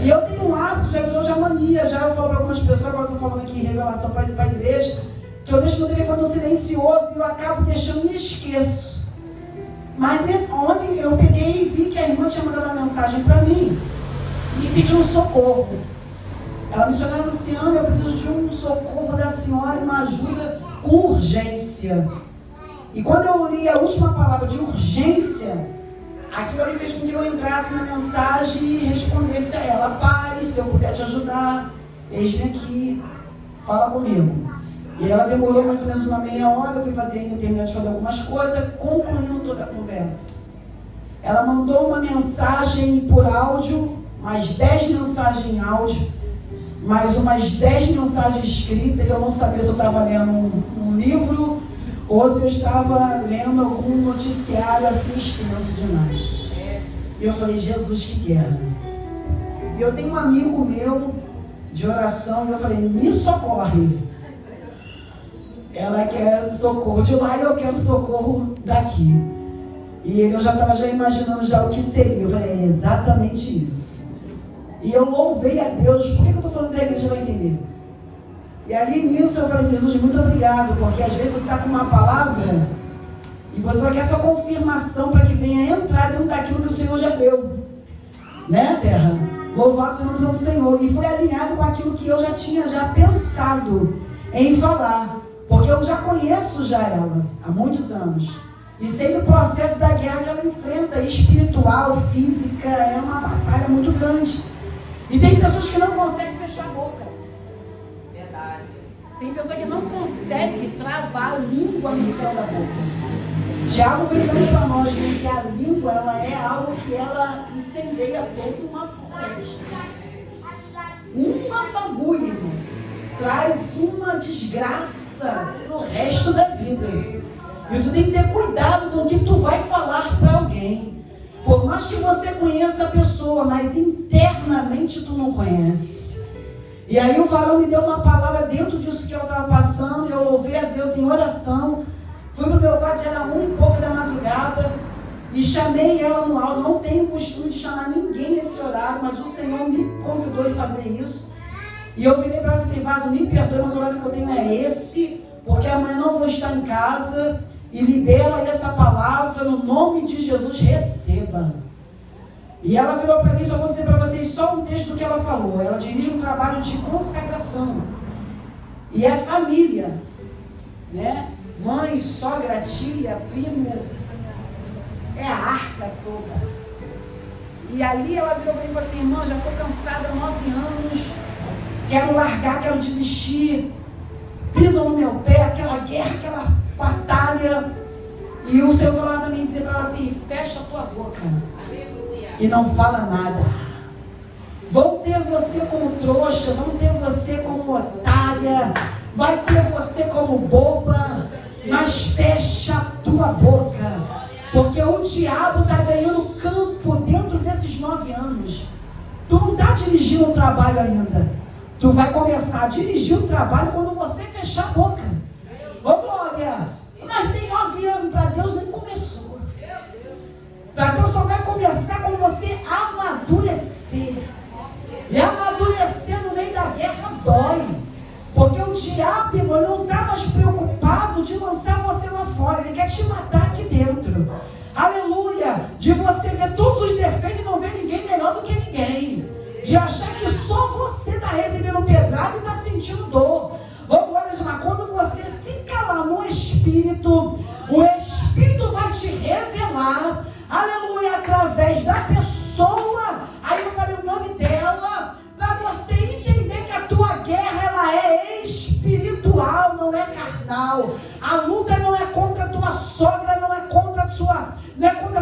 E eu tenho um hábito, já virou mania, já eu falo para algumas pessoas, agora eu estou falando aqui em revelação para a igreja, que eu deixo meu telefone no silencioso e eu acabo deixando e esqueço. Mas ontem eu peguei e vi que a irmã tinha mandado uma mensagem para mim e pediu um socorro. Ela, missionária Luciana, eu preciso de um socorro da senhora e uma ajuda com urgência. E quando eu li a última palavra de urgência, aquilo ali fez com que eu entrasse na mensagem e respondesse a ela: Pai, se eu puder te ajudar, eis-me aqui, fala comigo. E ela demorou mais ou menos uma meia hora, eu fui fazer ainda, terminar de fazer algumas coisas, concluindo toda a conversa. Ela mandou uma mensagem por áudio, mais 10 mensagens em áudio, mais umas 10 mensagens escritas, e eu não sabia se eu estava lendo um livro ou se eu estava lendo algum noticiário assim extenso demais. E eu falei: Jesus, que guerra. E eu tenho um amigo meu de oração, e eu falei: me socorre. Ela quer socorro de lá e eu quero socorro daqui. E eu já estava imaginando já o que seria. Eu falei: é exatamente isso. E eu louvei a Deus. Por que eu estou falando isso? A igreja vai entender. E ali nisso eu falei assim: Jesus, muito obrigado. Porque às vezes você está com uma palavra e você só quer sua confirmação para que venha entrar dentro daquilo que o Senhor já deu. Né, terra? Louvar o nome do Senhor. E foi alinhado com aquilo que eu já tinha pensado em falar. Porque eu já conheço ela há muitos anos. E sei do processo da guerra que ela enfrenta, espiritual, física, é uma batalha muito grande. E tem pessoas que não conseguem fechar a boca. Verdade. Tem pessoas que não conseguem travar a língua no céu da boca. Tiago fez para nós, né, que a língua ela é algo que ela incendeia toda uma floresta. Uma fagulha, irmão, traz uma desgraça no resto da vida. E tu tem que ter cuidado com o que tu vai falar para alguém. Por mais que você conheça a pessoa, mas internamente tu não conhece. E aí o varão me deu uma palavra dentro disso que eu estava passando, e eu louvei a Deus em oração. Fui para o meu quarto, já era 1h pouco da madrugada, e chamei ela no áudio. Não tenho costume de chamar ninguém nesse horário, mas o Senhor me convidou a fazer isso. E eu virei para ela e falei: Vaso, me perdoe, mas o horário que eu tenho é esse, porque amanhã não vou estar em casa, e libera aí essa palavra, no nome de Jesus, receba. E ela virou para mim: só vou dizer para vocês só um texto do que ela falou. Ela dirige um trabalho de consagração, e é família, né? Mãe, sogra, tia, primo, é a arca toda. E ali ela virou para mim e falou assim: irmã, já estou cansada há 9 anos, quero largar, quero desistir, pisam no meu pé, aquela guerra, aquela batalha. E o Senhor falou para mim, dizer para ela assim: fecha a tua boca. Aleluia. E não fala nada. Vão ter você como trouxa, vão ter você como otária, vai ter você como boba, mas fecha a tua boca, porque o diabo está ganhando campo dentro desses 9 anos. Tu não está dirigindo um trabalho ainda. Tu vai começar a dirigir o trabalho quando você fechar a boca. Ô glória! Mas tem 9 anos, para Deus nem começou. Para Deus só vai começar quando você amadurecer. E amadurecer no meio da guerra dói. Porque o diabo, irmão, não está mais preocupado de lançar você lá fora. Ele quer te matar aqui dentro. Aleluia! De você ver todos os defeitos e não ver ninguém melhor do que ninguém. De achar que só você está recebendo pedrada e está sentindo dor. Espírito. O Espírito vai te revelar, aleluia, através da pessoa. Aí eu falei o nome dela, para você entender que a tua guerra, ela é espiritual, não é carnal. A luta não é contra a tua sogra, não é contra a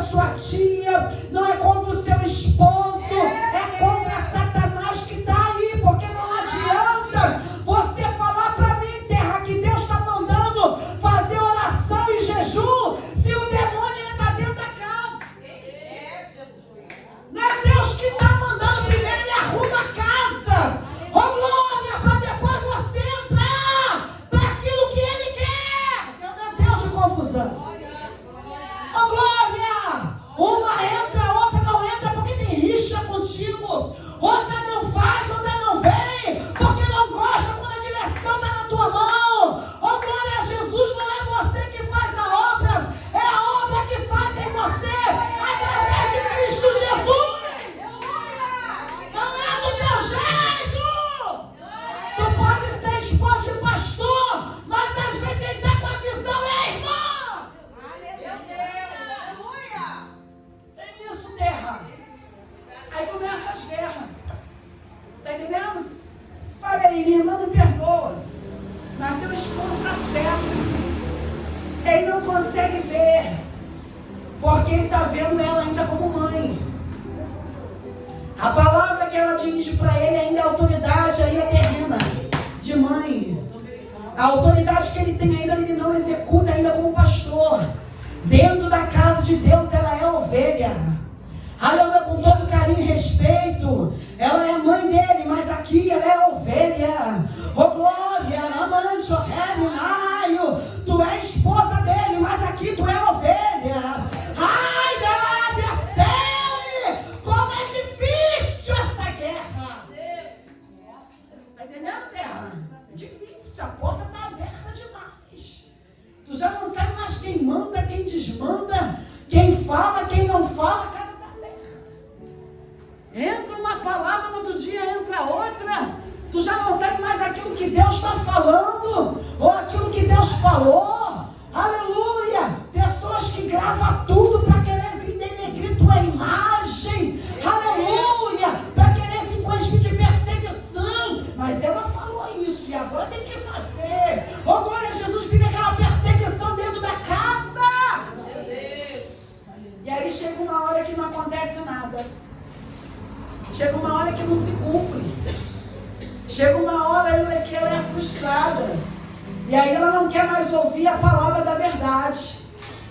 sua tia, não é contra o seu esposo, é contra Satanás que está aí, porque não adianta você falar para mim, terra, que Deus está mandando fazer oração e jejum, se o demônio está dentro da casa. Não é Deus que está mandando, primeiro ele arruma a casa, ô glória, para depois você entrar para aquilo que ele quer. Não é Deus de confusão. Ô glória, uma entra, outra não entra porque tem rixa contigo, outra não faz, outra não vem porque não gosta quando a direção está na tua mão. Ô glória a Jesus, não é você que faz a obra, é a obra que faz em você através de Cristo Jesus. Não é do teu jeito. Tu pode ser esposo de pastor, mas às vezes quem está com a visão é a irmã. Tem isso, terra. Aí começa as guerras. Tá entendendo? Falei, minha irmã, me perdoa, mas teu esposo está certo. Ele não consegue ver, porque ele está vendo ela ainda como mãe. A palavra que ela dirige para ele ainda é autoridade, ainda é terrena, de mãe. A autoridade que ele tem ainda, ele não executa ainda como pastor. Dentro da casa de Deus, ela é ovelha. Aleluia, com todo carinho e respeito. Ela é mãe dele, mas aqui ela é ovelha. Ô glória, amante, o reminaio. Tu é esposa dele, mas aqui tu é ovelha. Ai, Delábia, Cele, como é difícil essa guerra. Tá entendendo, terra? É difícil, a porta está aberta demais. Tu já não sabe mais quem manda, quem desmanda, quem fala, quem não fala, a casa está aberta. Entra uma palavra, no outro dia entra outra. Tu já não sabe mais aquilo que Deus está falando, ou aquilo que Deus falou. Aleluia! Pessoas que gravam tudo para querer vir denegrir tua imagem. Aleluia! Para querer vir com espírito de perseguição. Mas ela falou isso e agora tem que fazer. Oh, glória a Jesus, fica aquela perseguição dentro da casa. E aí chega uma hora que não acontece nada. Chega uma hora que não se cumpre. Chega uma hora que ela é frustrada. E aí ela não quer mais ouvir a palavra da verdade.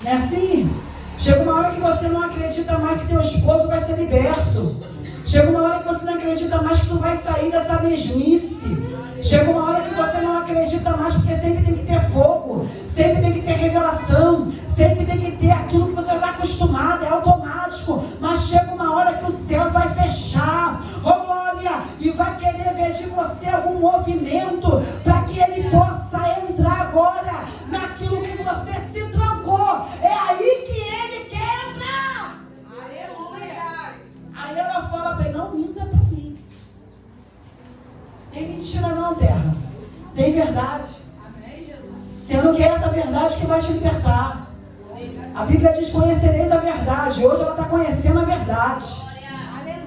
Não é assim? Chega uma hora que você não acredita mais que teu esposo vai ser liberto. Chega uma hora que você não acredita mais que tu vai sair dessa mesmice. Chega uma hora que você não acredita mais, porque sempre tem que ter fogo, sempre tem que ter revelação, sempre tem que ter aquilo que você está acostumado, é automático. Mas chega uma hora que o céu vai fechar, oh glória, e vai querer ver de você algum movimento, para que ele possa entrar agora naquilo que você se trancou. É aí que ele quer entrar. Aleluia. Aí ela fala para ele, não minta para mim. Tem mentira não, terra. Tem verdade. Você não quer essa verdade que vai te libertar. A Bíblia diz, conhecereis a verdade. Hoje ela está conhecendo a verdade.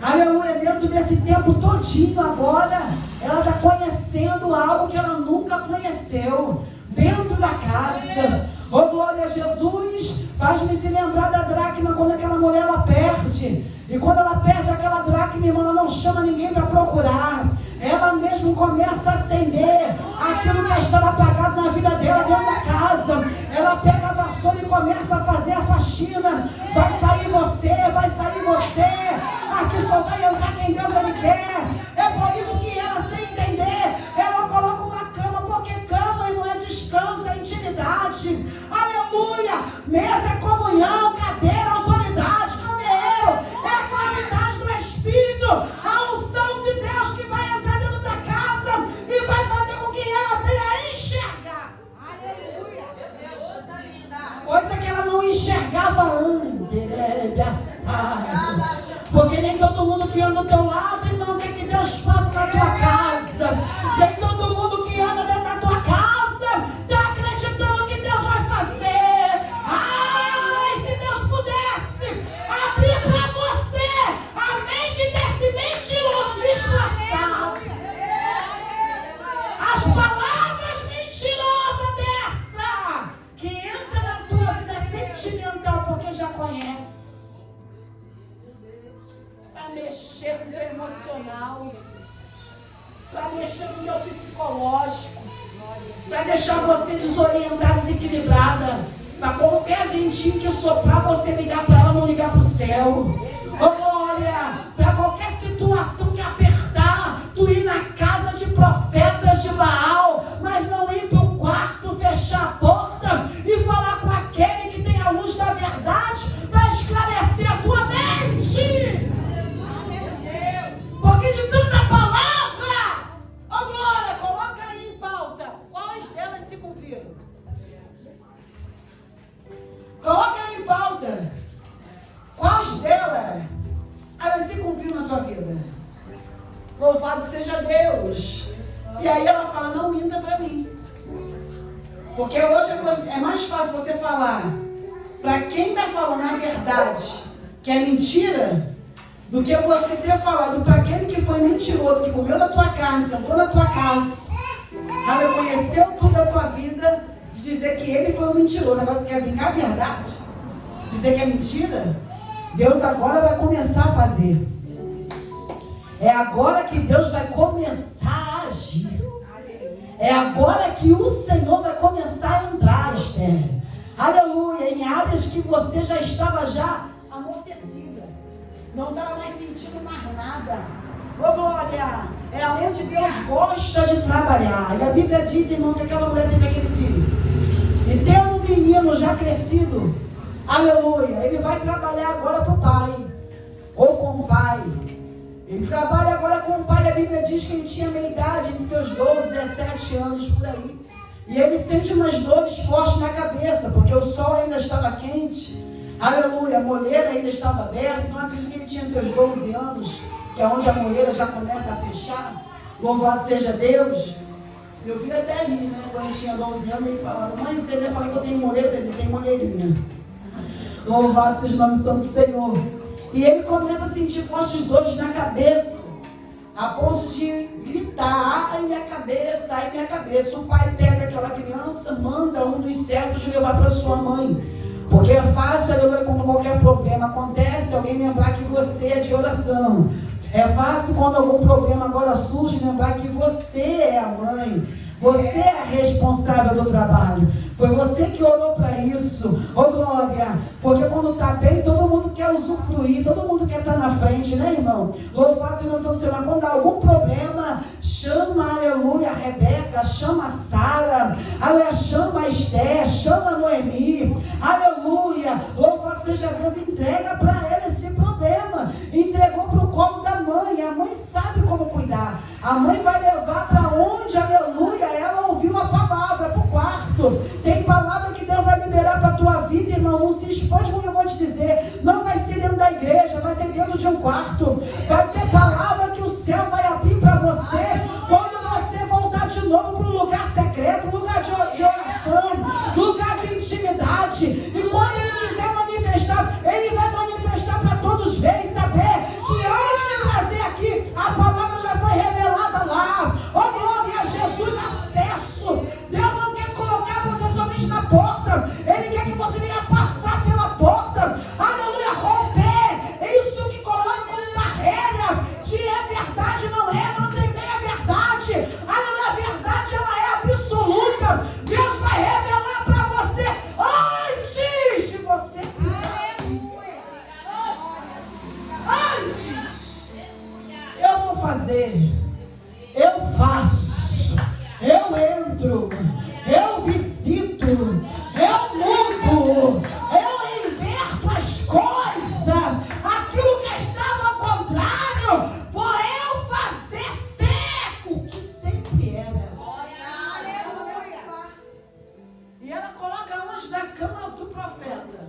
Aleluia. Dentro desse tempo todinho agora, ela está conhecendo algo que ela nunca conheceu. Dentro da casa. Oh, glória a Jesus. Faz-me se lembrar da dracma quando aquela mulher ela perde. E quando ela perde aquela dracma, irmã, ela não chama ninguém para procurar. Ela mesmo começa a acender aquilo que estava apagado na vida dela dentro da casa. Ela pega a vassoura e começa a fazer a faxina. Vai sair você, vai sair você. Aqui só vai entrar quem Deus ele quer. É por isso que ela, sem entender, ela coloca uma cama, porque cama, irmão, é descanso, é intimidade. Aleluia! Mesa é comunhão, cadeira, autoridade, candeeiro. É a claridade do Espírito, a unção de Deus que vai entrar dentro da casa e vai fazer com que ela venha enxergar. Aleluia! Coisa que ela não enxergava antes. Porque nem todo mundo que anda do teu lado, irmão, quer que Deus faça na tua casa. Nem todo mundo que anda dentro da tua casa está acreditando que Deus palavras mentirosas dessa, que entra na tua vida sentimental, porque já conhece. Para mexer com o teu emocional, para mexer com o teu psicológico, para deixar você desorientada, desequilibrada, para qualquer ventinho que soprar, você ligar para ela, não ligar para o céu. Oh glória, para qualquer situação que apertar, tu ir na casa de profetas de Baal, mas não ir para o quarto, fechar a porta e falar com aquele que tem a luz da verdade para esclarecer a tua mente. Porque de tanta palavra, oh glória, coloca aí em pauta, quais delas se cumpriram? Coloca aí em pauta, quais delas elas se cumpriram na tua vida? Louvado seja Deus. E aí ela fala, não minta para mim. Porque hoje é mais fácil você falar para quem está falando a verdade, que é mentira, do que você ter falado para aquele que foi mentiroso, que comeu da tua carne, sentou na tua casa, reconheceu tudo da tua vida, de dizer que ele foi um mentiroso. Agora quer vingar a verdade? Dizer que é mentira? Deus agora vai começar a fazer. É agora que Deus vai começar a agir. É agora que o Senhor vai começar a entrar, Esther. Aleluia, em áreas que você já estava amortecida. Não estava mais sentindo mais nada. Ô glória, é onde Deus gosta de trabalhar. E a Bíblia diz, irmão, que aquela mulher teve aquele filho. E tem um menino já crescido. Aleluia, ele vai trabalhar agora para o pai. Ou com o pai. Ele trabalha agora com o pai. A Bíblia diz que ele tinha meia idade, de seus 12, 17 anos, por aí. E ele sente umas dores fortes na cabeça, porque o sol ainda estava quente. Aleluia, a moleira ainda estava aberta. Então acredito que ele tinha seus 12 anos, que é onde a moleira já começa a fechar. Louvado seja Deus. Meu filho até ri, né? Quando ele tinha 12 anos, ele falava, mãe, você ainda falou que eu tenho moleira? Eu tenho moleirinha. Louvado seja o nome do Senhor. E ele começa a sentir fortes dores na cabeça, a ponto de gritar, ai minha cabeça, ai minha cabeça. O pai pega aquela criança, manda um dos servos levar para sua mãe. Porque é fácil, aleluia, quando qualquer problema acontece, alguém lembrar que você é de oração. É fácil quando algum problema agora surge, lembrar que você é a mãe. Você é a responsável do trabalho. Foi você que orou para isso. Ô glória. Porque quando está bem, todo mundo quer usufruir. Todo mundo quer estar na frente, né, irmão? Louvado seja o nome do Senhor. Quando dá algum problema, chama, aleluia, a Rebeca, chama a Sara, aleluia, chama a Esther, chama a Noemi, aleluia. Louvado seja Deus. Entrega para ela esse problema. Entregou para o colo da mãe. A mãe sabe como cuidar. A mãe vai levar para onde, aleluia, ela ouviu a palavra para o quarto. Tem palavra que Deus vai liberar para a tua vida, irmão. Não se expõe com o que eu vou te dizer. Não vai ser dentro da igreja, vai ser dentro de um quarto. Vai ter palavra que o céu vai abrir para você. Quando você voltar de novo para um lugar secreto, lugar de oração, lugar de intimidade. E quando ele quiser manifestar, ele vai manifestar para todos verem, saber que antes de trazer aqui, a palavra já foi revelada lá. Oh glória a Jesus, acesso. Deus não quer colocar você somente na porta. Ele quer que você venha passar pela porta. Aleluia, romper. É isso que coloca como barreira. De é verdade, não tem meia verdade. Aleluia, a verdade ela é absoluta. Deus vai revelar para você antes de você pisar. Antes. Eu vou fazer. Eu faço. Eu entro. Eu visito. Eu mudo. Eu inverto as coisas. Aquilo que estava ao contrário, vou eu fazer ser o que sempre era. E ela coloca anjo na cama do profeta.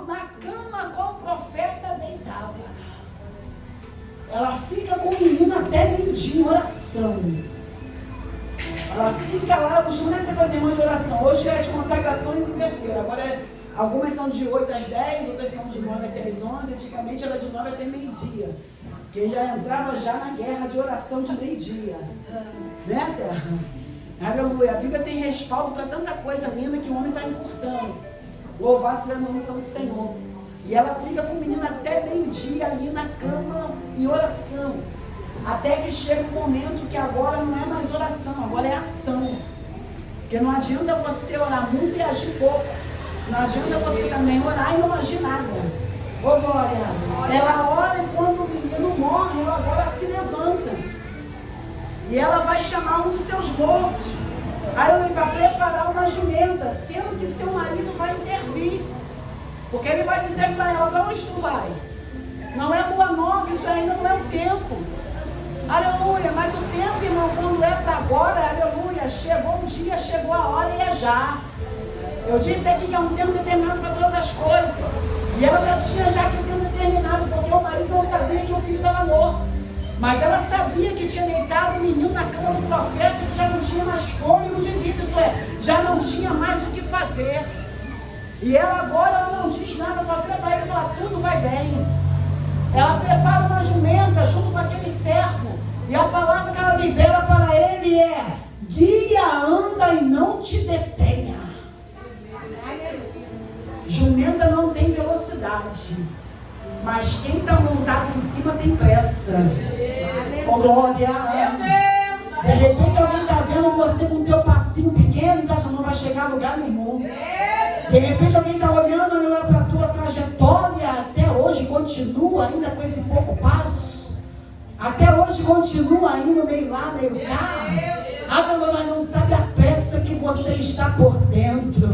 Na cama com o profeta deitava. Ela fica com o menino até meio-dia em oração. Ela fica lá, eu costumo dizer para as irmãs de oração. Hoje as consagrações inverteram. Agora algumas são de 8 às 10, outras são de 9 até as 11. Antigamente era de 9 até meio-dia. Que já entrava já na guerra de oração de meio-dia. Né, Terra? Aleluia. A Bíblia tem respaldo para tanta coisa linda que o homem está encurtando. Louvado seja a unção do Senhor. E ela fica com o menino até meio-dia ali na cama em oração. Até que chega um momento que agora não é mais oração, agora é ação. Porque não adianta você orar muito e agir pouco. Não adianta você também orar e não agir nada. Ô Glória, ela ora e quando o menino morre, ela agora se levanta. E ela vai chamar um dos seus moços. Aí ela vai preparar uma jumenta, sendo que seu marido vai intervir. Porque ele vai dizer para ela, para onde tu vai? Não é lua nova, isso ainda não é o tempo. Aleluia, mas o tempo, irmão, quando é para agora, aleluia, chegou um dia, chegou a hora e é já. Eu disse aqui que é um tempo determinado para todas as coisas. E ela já tinha já que o tempo determinado, porque o marido não sabia que o filho estava morto. Mas ela sabia que tinha deitado o menino na cama do profeta, que já não tinha mais fôlego de vida, isso é, já não tinha mais o que fazer. E ela agora ela não diz nada, só vira para ele e fala, tudo vai bem. Ela prepara uma jumenta junto com aquele servo. E a palavra que ela libera para ele é, guia, anda e não te detenha. Jumenta não tem velocidade, mas quem está montado em cima tem pressa. Oh, glória! De repente alguém está vendo você com o teu passinho pequeno e já não vai chegar a lugar nenhum. De repente alguém está olhando para a tua trajetória, até hoje continua ainda com esse pouco passo. Até hoje continua indo meio lá, meio cá. Mas não sabe a pressa que você está por dentro.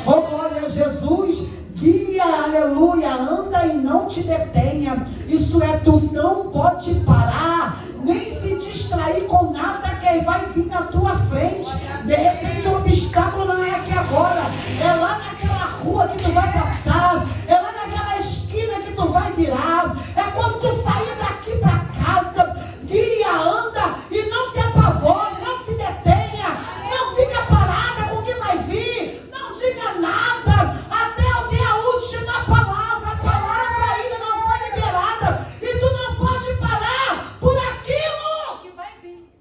Oh, glória a Jesus. Guia, aleluia, anda e não te detenha. Isso é, tu não pode parar, nem se distrair com nada que vai vir na tua frente. De repente o obstáculo não é aqui agora, é lá naquela rua que tu vai passar, é lá naquela esquina que tu vai virar, é quando tu sair daqui para casa. Guia, anda e não se apavore, não se detenha, não fica parada com o que vai vir, não diga nada até eu ter a última palavra. A palavra ainda não foi liberada e tu não pode parar por aquilo que vai vir.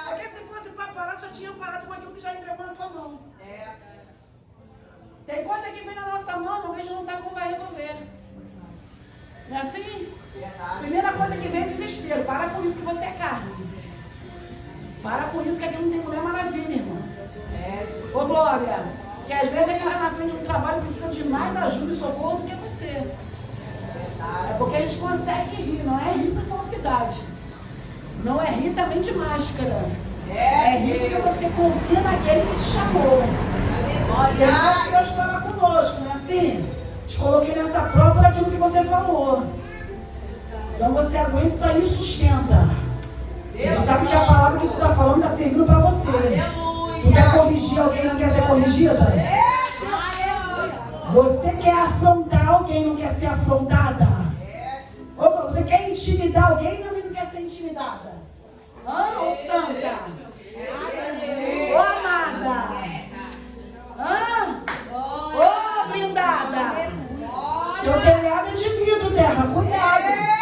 Porque se fosse para parar, já tinha parado com aquilo que já entregou na tua mão. Tem coisa que vem na nossa mão que a gente não sabe como vai resolver. Não é assim? Primeira coisa que vem é desespero. Para com isso que você é carne. Para com isso que aqui não tem Mulher Maravilha, irmão. Ô Glória, que às vezes é que lá na frente do trabalho precisa de mais ajuda e socorro do que você. É porque a gente consegue rir, não é rir por falsidade. Não é rir também de máscara. É rir porque você confia naquele que te chamou. E Deus fala conosco, não é assim? Te coloquei nessa prova daquilo que você falou. Então você aguenta isso aí e sustenta. Tu sabe que a palavra que tu está falando está servindo para você. Tu quer corrigir alguém e não quer ser corrigida? Você quer afrontar alguém e não quer ser afrontada? Ou você quer intimidar alguém e não quer ser intimidada? Ô santa! Ô amada! Ô blindada! Teu telhado é de vidro, terra, cuidado!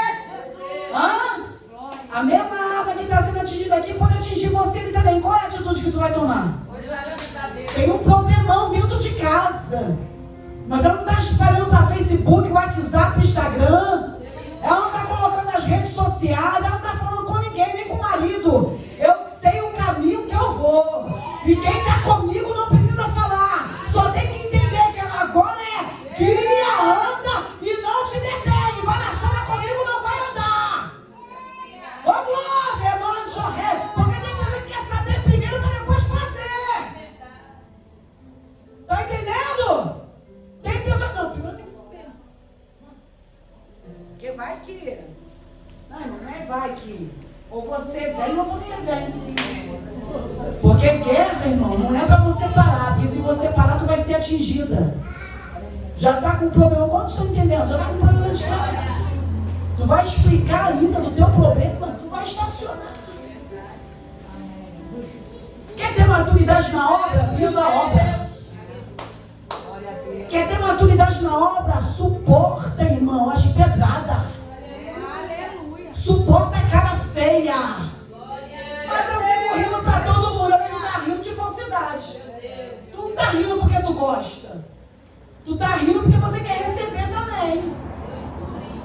A mesma arma que está sendo atingida aqui pode atingir você também. Qual é a atitude que tu vai tomar? Tem um problemão dentro de casa, mas ela não está espalhando para Facebook, WhatsApp, Instagram. Ela não está colocando nas redes sociais. Ela não está falando com ninguém, nem com o marido. Eu sei o caminho que eu vou, e quem está comigo não precisa falar. Só tem que entender que ela agora é guia, anda e não te detém. Embaraçada comigo não vai andar. Ô glória, mano, porque tem coisa que quer saber primeiro para depois fazer. Tá entendendo? Tem pessoa não, primeiro tem que saber. Porque vai que... Não é vai que... Ou você vem ou você vem. Porque guerra, irmão, não é para você parar. Porque se você parar, tu vai ser atingida. Já está com problema. Quantos estão entendendo? Já está com problema de casa. Tu vai explicar ainda do teu problema. Tu vai estacionar. Quer ter maturidade na obra? Viva a obra. Quer ter maturidade na obra? Suporta, irmão, as pedradas. suporta a cara feia. Mas eu fico rindo pra todo mundo. Eu fico rindo de falsidade. Tu não tá rindo porque tu gosta. Tu tá rindo porque você quer receber também.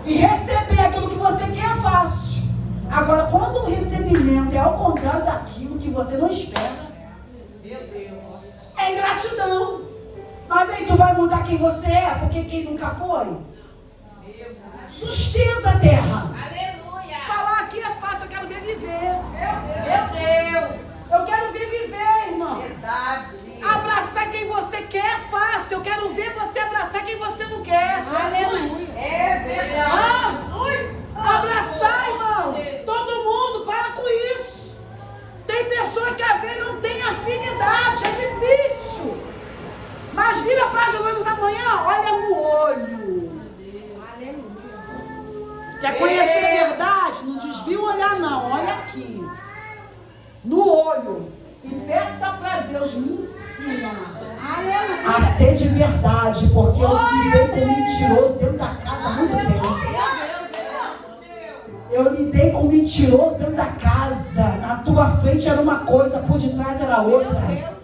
E receber aquilo que você quer é fácil. Agora, quando o recebimento é ao contrário daquilo que você não espera, é ingratidão. Mas aí tu vai mudar quem você é, porque quem nunca foi? Sustenta a terra. Aleluia. Falar aqui é fácil, eu quero ver viver. Meu Deus. Eu quero ver viver, irmão. Verdade. Abraçar quem você quer é fácil. Eu quero ver você abraçar quem você não quer. Aleluia. É verdade. Abraçar, irmão. Todo mundo, para com isso. Tem pessoa que a ver não tem afinidade, é difícil. Mas vira para Jesus amanhã, olha no olho. Aleluia. Quer conhecer a verdade? Não desvia o olhar não, olha aqui. No olho. E peça para Deus, me ensina. Aleluia. A ser de verdade, porque eu lidei com mentiroso dentro da casa há muito tempo. Eu lidei com mentiroso dentro da casa. Na tua frente era uma coisa, por detrás era outra.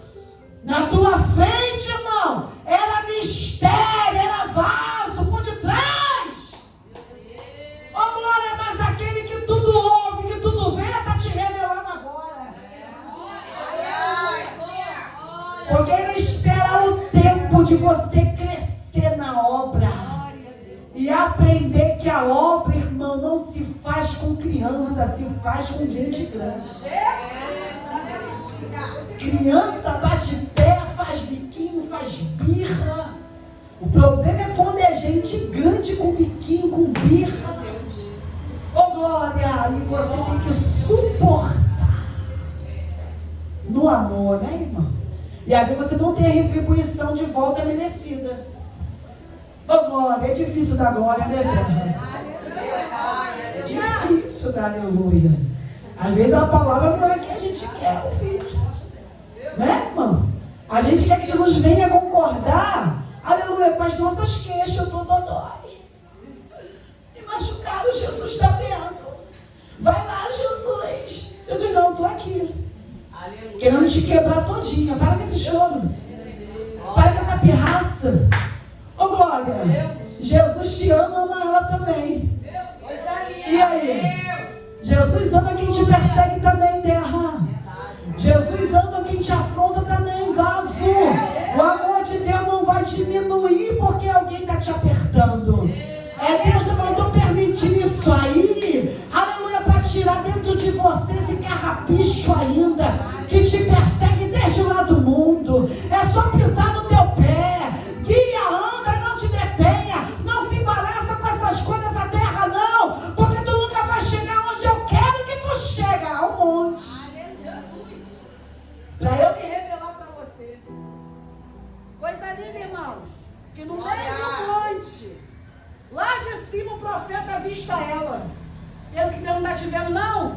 Na tua frente, irmão, era mistério, era vaso, por detrás. Oh, glória, mas aquele que tudo ouve, que tudo vê, está te revelando agora. Porque ele espera o tempo de você crescer na obra. E aprender que a obra, irmão, não se faz com criança, se faz com gente grande. Criança bate pé, faz biquinho, faz birra. O problema é quando é gente grande com biquinho, com birra. Ô glória, e você tem que suportar no amor, né, irmão? E aí você não tem a retribuição de volta merecida. Ô glória, é difícil dar glória, né, terra? É difícil dar aleluia. Às vezes a palavra não é que a gente quer ouvir. Né, irmão? A gente quer que Jesus venha concordar, aleluia, com as nossas queixas. Eu estou dodói. Me machucaram, Jesus está vendo. Vai lá, Jesus. Jesus, não, estou aqui. Aleluia. Querendo te quebrar todinha. Para com esse choro. Para com essa pirraça. Ô, glória. Jesus te ama ela também. E aí? Jesus ama quem te persegue também, terra. Jesus ama quem te afronta também, vaso. O amor de Deus não vai diminuir porque alguém está te apertando. É Deus que não permitir isso aí. Aleluia, para tirar dentro de você esse carrapicho ainda que te persegue desde lá do mundo. É só pisar no teu pé. Guia, anda, não te detenha. Não se embaraça com essas coisas da terra, não. Porque tu nunca vai chegar onde eu quero que tu chegue, ao monte. Para eu me revelar para você. Coisa linda, irmãos. Que no meio do monte, lá de cima o profeta avista ela. Pensa que Deus não está te vendo, não?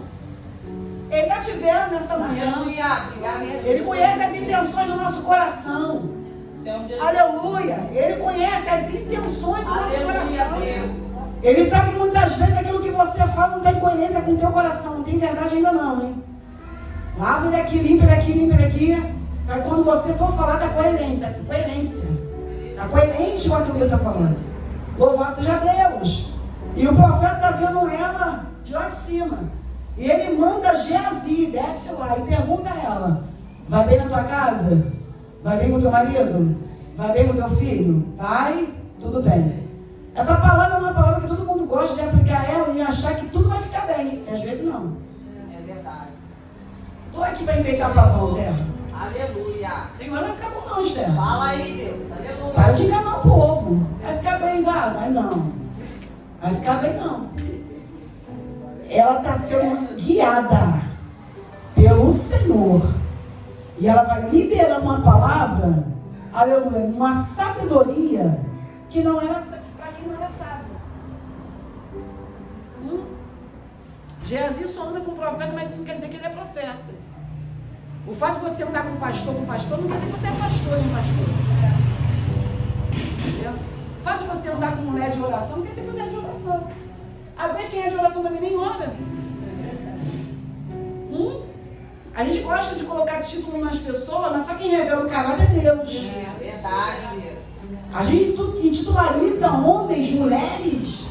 Ele está te vendo nessa manhã. Ele conhece as intenções do nosso coração. Aleluia. Ele conhece as intenções do nosso coração. Ele sabe que muitas vezes aquilo que você fala não tem coerência com o teu coração. Não tem verdade ainda não, hein? Lava ele aqui, limpa ele aqui, limpa ele aqui. Para quando você for falar, tá coerente, tá com coerência. Tá coerente com aquilo que você está falando. Louvado seja Deus. E o profeta está vendo ela de lá de cima. E ele manda Geazi, desce lá e pergunta a ela: vai bem na tua casa? Vai bem com teu marido? Vai bem com teu filho? Vai? Tudo bem. Essa palavra é uma palavra que todo mundo gosta de aplicar ela e achar que tudo vai ficar bem. E às vezes não. É verdade. Estou aqui para enfeitar pavão, terra. Aleluia. Não vai ficar bom não, terra. Fala aí, Deus. Aleluia. Para de enganar o povo. Vai ficar bem, vai não. Vai ficar bem não. Ela está sendo guiada pelo Senhor. E ela vai liberar uma palavra, aleluia, uma sabedoria que não era para quem não era sábio. Geazi só anda com o profeta, mas isso não quer dizer que ele é profeta. O fato de você andar com pastor, não quer dizer que você é pastor, nem pastor. Entendeu? O fato de você andar com mulher de oração, não quer dizer que você é de oração. A ver quem é de oração também nem ora. A gente gosta de colocar título nas pessoas, mas só quem revela o caráter é Deus. É verdade. A gente intitulariza homens, mulheres,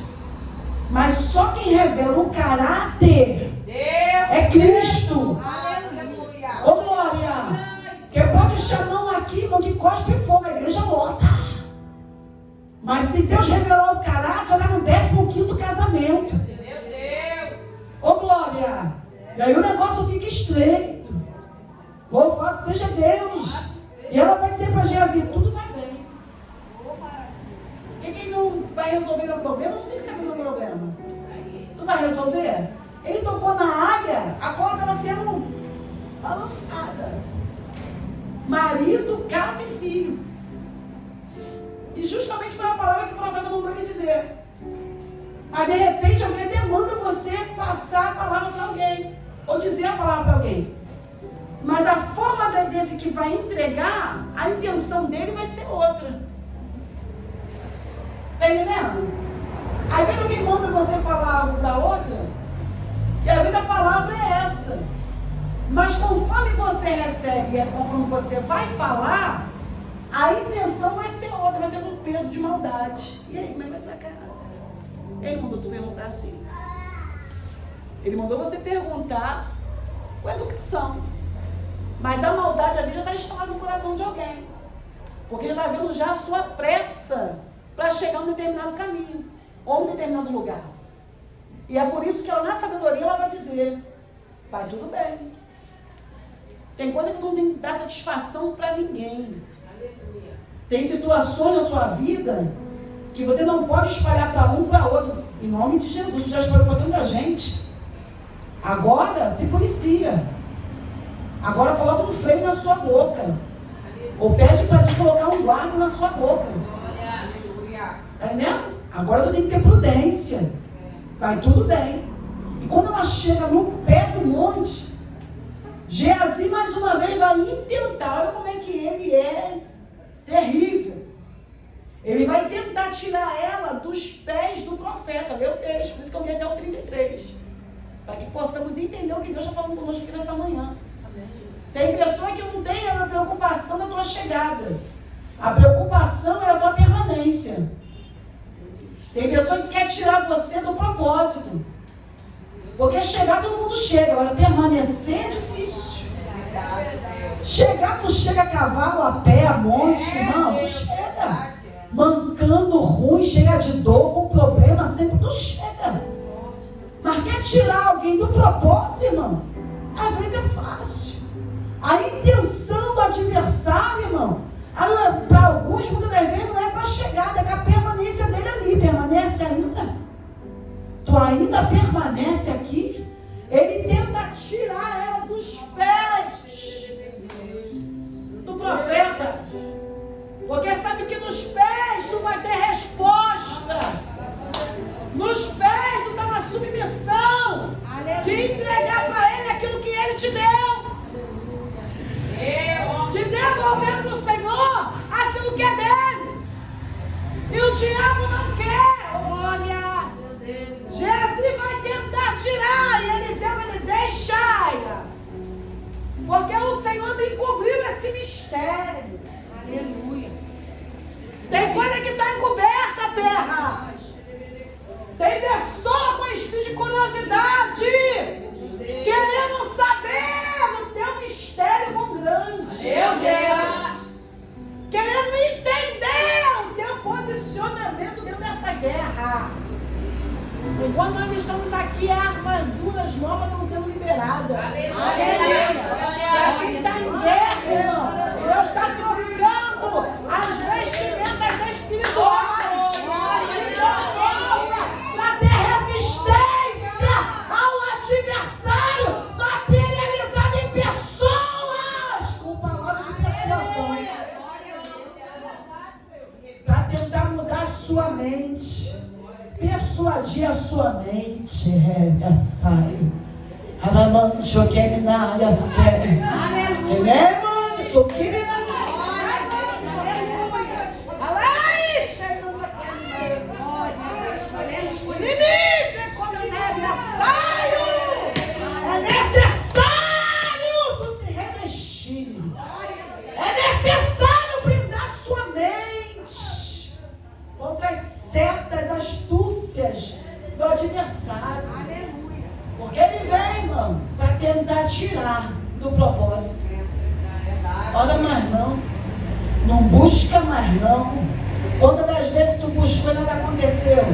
mas só quem revela o caráter é Cristo. Aleluia. Ô glória! Quem pode chamar um aqui, irmão, que cospe fogo, a igreja lota. Mas se Deus revelar o caráter, ela é no 15º casamento. Meu Deus. Ô glória! E aí o negócio fica estreito. Louvado seja Deus. E ela vai dizer para Geazi, tudo vai bem. Porque quem não vai resolver meu problema, não tem que saber o meu problema. Tu vai resolver? Ele tocou na área, a cola estava sendo balançada. Marido, casa e filho. E justamente foi a palavra que o profeta mandou me dizer. Mas de repente alguém demanda você passar a palavra para alguém. Ou dizer a palavra para alguém. Mas a forma desse que vai entregar, a intenção dele vai ser outra. Está entendendo? Às vezes alguém manda você falar algo para outra, e às vezes a palavra é essa. Mas conforme você recebe, conforme você vai falar, a intenção vai ser outra, vai ser do peso de maldade. E aí, como é que vai pra casa? Ele mandou tu perguntar assim. Ele mandou você perguntar com educação. Mas a maldade às vezes já está instalada no coração de alguém. Porque já está vendo já a sua pressa para chegar a um determinado caminho, ou a um determinado lugar. E é por isso que ela, na sabedoria, ela vai dizer, vai tudo bem. Tem coisa que tu não tem que dar satisfação para ninguém. Tem situações na sua vida que você não pode espalhar para um para outro. Em nome de Jesus, já espalhou para tanta gente. Agora, se policia. Agora coloca um freio na sua boca. Ou pede para Deus colocar um guarda na sua boca. Tá entendendo? Agora tu tem que ter prudência. Vai tudo bem. E quando ela chega no pé do monte, Geazi mais uma vez vai intentar. Olha como é que ele é terrível. Ele vai tentar tirar ela dos pés do profeta. Lê o texto, por isso que eu li até o 33. Para que possamos entender o que Deus está falando conosco aqui nessa manhã. Tem pessoa que não tem a preocupação da tua chegada. A preocupação é a tua permanência. Tem pessoa que quer tirar você do propósito. Porque chegar todo mundo chega. Agora permanecer é difícil. Chegar, tu chega a cavalo, a pé, a monte. Não, tu chega. Mancando ruim, chega de dor, com problema, sempre tu chega. Mas quer tirar alguém do propósito, irmão? Às vezes é fácil. A intenção do adversário, irmão, para alguns, muitas das vezes, não é para chegar, é para a permanência dele ali. Permanece ainda? Tu ainda permanece aqui? Ele tenta tirar ela dos pés do profeta. Porque sabe que nos pés tu vai ter resposta. Nos pés tu está na submissão de entregar para ele aquilo que ele te deu. De devolver para o Senhor aquilo que é dele. E o diabo não quer. Olha, Geazi vai tentar tirar. E Eliseu vai dizer, deixai-a. Porque o Senhor me encobriu esse mistério. Aleluia. Tem coisa que está encoberta, terra. Tem pessoa com espírito de curiosidade, querendo saber o teu mistério quão grande. Meu Deus. Querendo entender o teu posicionamento dentro dessa guerra. Enquanto nós estamos aqui, armaduras novas estão sendo liberadas. Aleluia. Para quem está em guerra, irmão, Deus está trocando as vestimentas espirituais. Para ter resistência ao adversário, materializado em pessoas, com palavras de persuasão. Para tentar mudar a sua mente. Persuadir a sua mente, sai. Alamancho que me na área séria. Aleluia. Tu que me na tirar do propósito. Olha mais não. Não busca mais não. Quantas das vezes tu buscou e nada aconteceu?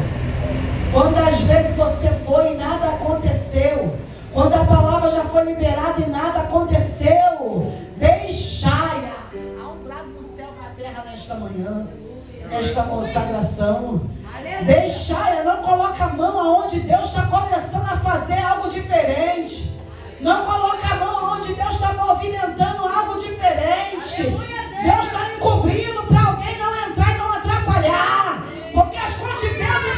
Quantas vezes você foi e nada aconteceu? Quando a palavra já foi liberada e nada aconteceu? Deixai-a. Há um lado no céu e na terra nesta manhã, nesta consagração. Deixai-a, não coloca a mão aonde Deus está começando a fazer algo diferente. Não coloca a mão aonde Deus está movimentando algo diferente. Deus está encobrindo para alguém não entrar e não atrapalhar. Porque as coisas de Deus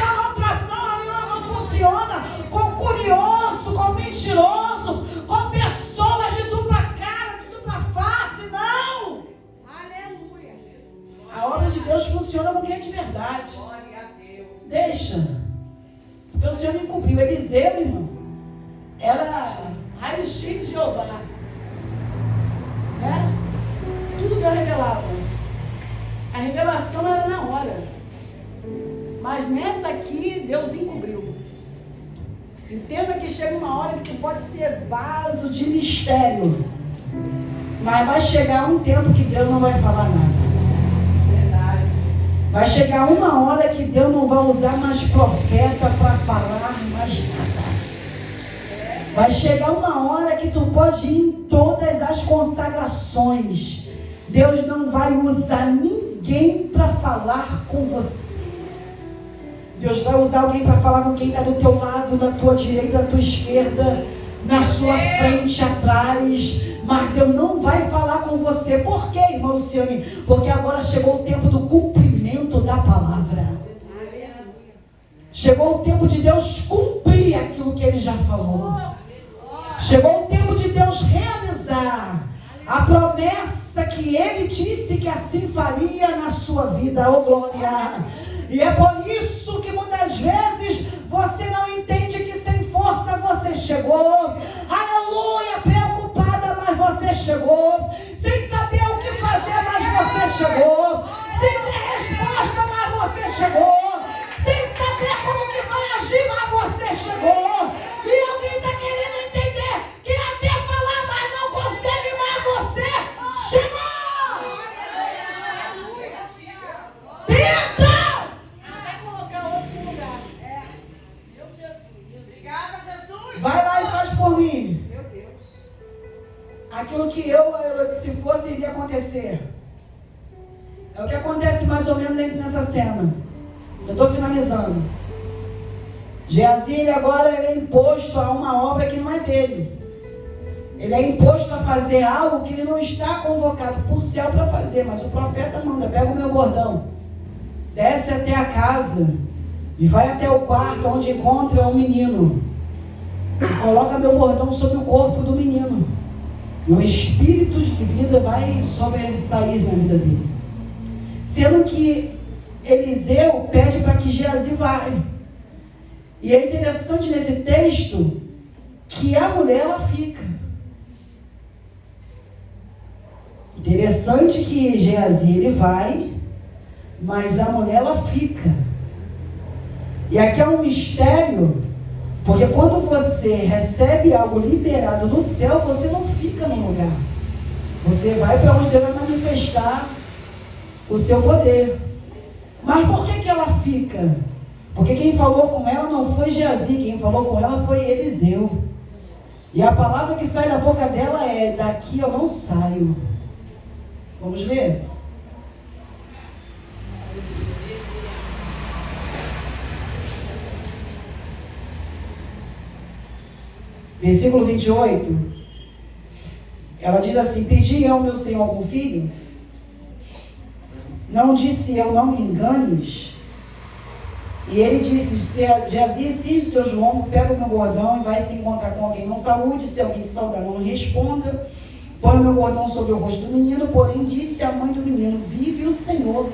não funcionam com curioso, com mentiroso, com pessoas de dupla cara, de dupla face, não. Aleluia. A obra de Deus funciona com quem é de verdade. Deixa. Porque o Senhor me encobriu. Eliseu, irmão, era raio-x de Jeová. Tudo Deus revelava. A revelação era na hora. Mas nessa aqui, Deus encobriu. Entenda que chega uma hora que tu pode ser vaso de mistério. Mas vai chegar um tempo que Deus não vai falar nada. Vai chegar uma hora que Deus não vai usar mais profeta para falar mais nada. Vai chegar uma hora que tu pode ir em todas as consagrações. Deus não vai usar ninguém para falar com você. Deus vai usar alguém para falar com quem está do teu lado, da tua direita, da tua esquerda, na sua frente, atrás. Mas Deus não vai falar com você. Por quê, irmão Luciane? Porque agora chegou o tempo do cumprimento da palavra. Chegou o tempo de Deus cumprir aquilo que Ele já falou. Chegou o tempo de Deus realizar a promessa que Ele disse que assim faria na sua vida. Oh, glória! E é por isso que muitas vezes você não entende que sem força você chegou. Aleluia! Preocupada, mas você chegou. Sem saber o que fazer, mas você chegou. Sem ter resposta, mas você chegou. Sem saber como que vai agir, mas você chegou. E alguém está querendo entender que até falar, mas não consegue, mas você chegou. Tenta! Vai lá e faz por mim. Meu Deus. Aquilo que eu, se fosse, iria acontecer. É o que acontece mais ou menos dentro nessa cena. Eu estou finalizando. Geazi, ele agora é imposto a uma obra que não é dele. Ele é imposto a fazer algo que ele não está convocado por céu para fazer. Mas o profeta manda, pega o meu bordão, desce até a casa e vai até o quarto onde encontra um menino. E coloca meu bordão sobre o corpo do menino. E o espírito de vida vai sobressair na vida dele. Sendo que Eliseu pede para que Geazi vá. E é interessante nesse texto que a mulher ela fica. Interessante que Geazi ele vai, mas a mulher ela fica. E aqui é um mistério, porque quando você recebe algo liberado do céu, você não fica no lugar. Você vai para onde Deus vai manifestar o seu poder. Mas por que ela fica? Porque quem falou com ela não foi Geazi, quem falou com ela foi Eliseu. E a palavra que sai da boca dela é: daqui eu não saio. Vamos ler? Versículo 28. Ela diz assim: pedi ao meu Senhor algum filho? Não disse eu, não me enganes. E ele disse: Geazi, cinge o teu João, pega o meu bordão e vai se encontrar com alguém. Não saúde, se alguém te saudar, não responda. Põe o meu bordão sobre o rosto do menino. Porém disse a mãe do menino: vive o Senhor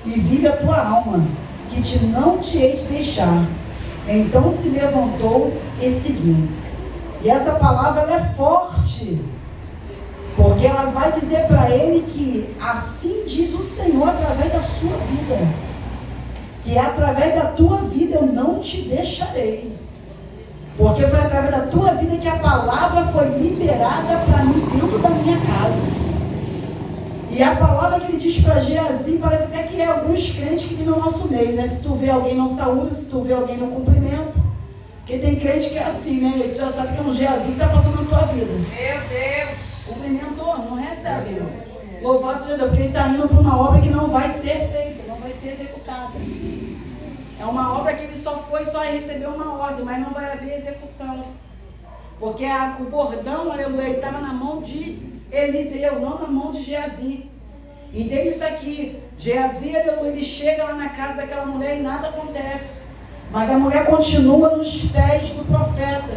e vive a tua alma, que não te hei de deixar. Então se levantou e seguiu. E essa palavra ela é forte, porque ela vai dizer para ele que assim diz o Senhor através da sua vida, que através da tua vida eu não te deixarei, porque foi através da tua vida que a palavra foi liberada morada para mim dentro da minha casa. E a palavra que ele diz para Geazi, parece até que é alguns crentes que tem no nosso meio, né? Se tu vê alguém não saúda, se tu vê alguém não cumprimenta. Porque tem crente que é assim, né? Ele já sabe que é um Geazi que está passando na tua vida. Meu Deus. Cumprimentou, não recebe. Louvado seja Deus, porque ele está indo para uma obra que não vai ser feita, não vai ser executada. É uma obra que ele só recebeu uma ordem, mas não vai haver execução. Porque o bordão, aleluia, estava na mão de Eliseu, não na mão de Geazi. Entende isso aqui? Geazi, aleluia, ele chega lá na casa daquela mulher e nada acontece. Mas a mulher continua nos pés do profeta.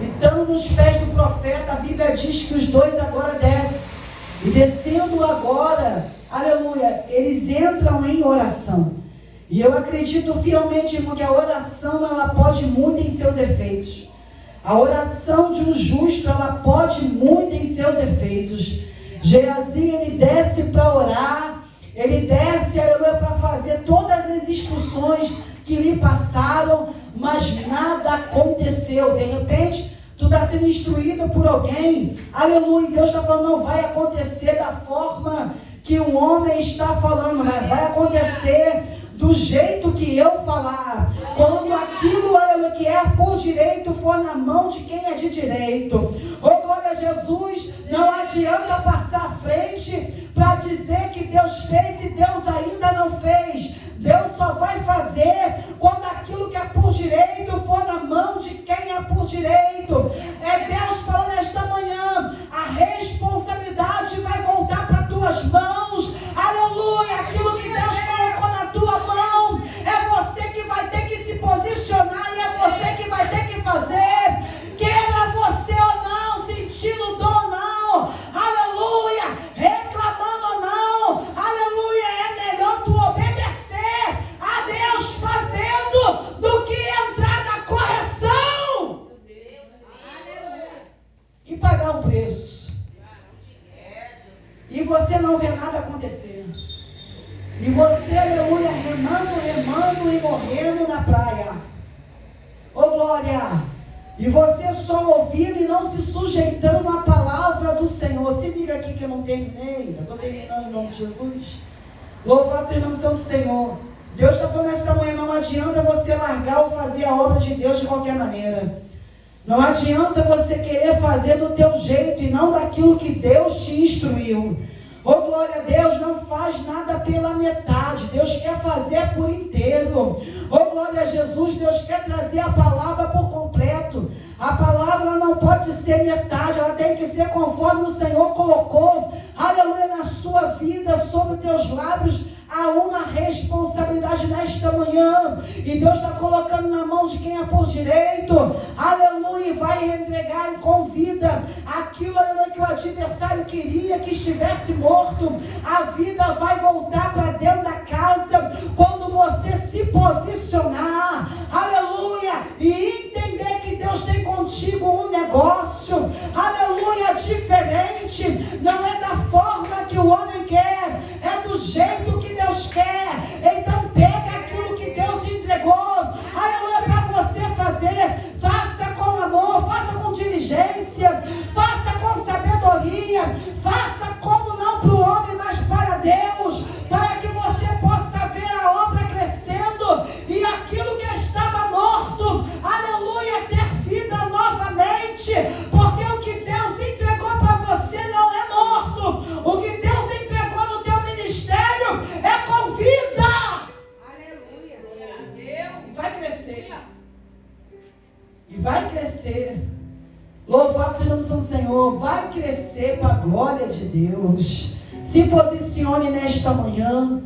E estando nos pés do profeta, a Bíblia diz que os dois agora descem. E descendo agora, aleluia, eles entram em oração. E eu acredito fielmente, irmão, que a oração, ela pode muito em seus efeitos. A oração de um justo, ela pode muito em seus efeitos. Geazi, ele desce para orar, ele desce, aleluia, para fazer todas as instruções que lhe passaram, mas nada aconteceu. De repente, tu está sendo instruído por alguém, aleluia, Deus está falando, não vai acontecer da forma que o homem está falando, mas vai acontecer do jeito que eu falar. Quando aquilo, aleluia, que é por direito for na mão de quem é de direito. Oh, glória a Jesus, não adianta passar à frente para dizer que Deus fez se Deus ainda não fez. Deus só vai fazer quando aquilo que é por direito for na mão de quem é por direito. É Deus falando esta manhã, a responsabilidade vai voltar para tuas mãos. Aleluia, aquilo que Deus colocou na tua mão, é você que vai ter que se posicionar e é você que vai ter que fazer. Queira você ou não, sentindo dor ou não, aleluia, reclamando ou não, aleluia, é melhor tu obedecer a Deus fazendo do que entrar na correção e pagar o preço. E você não vê nada acontecer. E você, aleluia, remando e morrendo na praia. Ô glória! E você só ouvindo e não se sujeitando à palavra do Senhor. Se liga aqui que eu não terminei. Eu estou terminando em nome de Jesus. Louvado seja o nome do Senhor. Deus está falando esta manhã, não adianta você largar ou fazer a obra de Deus de qualquer maneira. Não adianta você querer fazer do teu jeito e não daquilo que Deus te instruiu. Oh, glória a Deus, não faz nada pela metade. Deus quer fazer por inteiro. Oh, glória a Jesus, Deus quer trazer a palavra por completo. A palavra não pode ser metade, ela tem que ser conforme o Senhor colocou, aleluia, na sua vida, sobre os teus lábios. Há uma responsabilidade nesta manhã, e Deus está colocando na mão de quem é por direito, aleluia, e vai entregar e convida aquilo, aleluia, que o adversário queria que estivesse morto. A vida vai voltar para dentro da casa quando você se posicionar, aleluia, e entender que Deus tem contigo um negócio, aleluia, diferente. Não é da forma que o homem quer, é do jeito que Deus quer. Então pega aquilo que Deus entregou, aleluia, para você fazer. Faça com amor, faça com diligência, faça com sabedoria, faça como não para o homem, mas para Deus, para que você possa ver a obra crescendo e aquilo que estava morto, aleluia, ter vida novamente, porque o que Deus entregou para você não é morto. O que Deus entregou no teu ministério é com vida. Aleluia. E vai crescer. E vai crescer. Louvado seja o nome do Senhor. Vai crescer para a glória de Deus. Se posicione nesta manhã.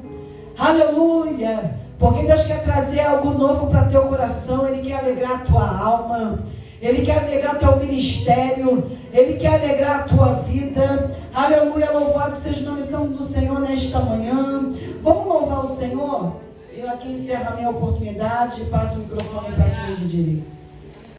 Aleluia. Porque Deus quer trazer algo novo para teu coração. Ele quer alegrar a tua alma. Ele quer alegrar teu ministério. Ele quer alegrar a tua vida. Aleluia, louvado seja o nome do Senhor nesta manhã. Vamos louvar o Senhor? Eu aqui encerro a minha oportunidade e passo o microfone para quem é de direito.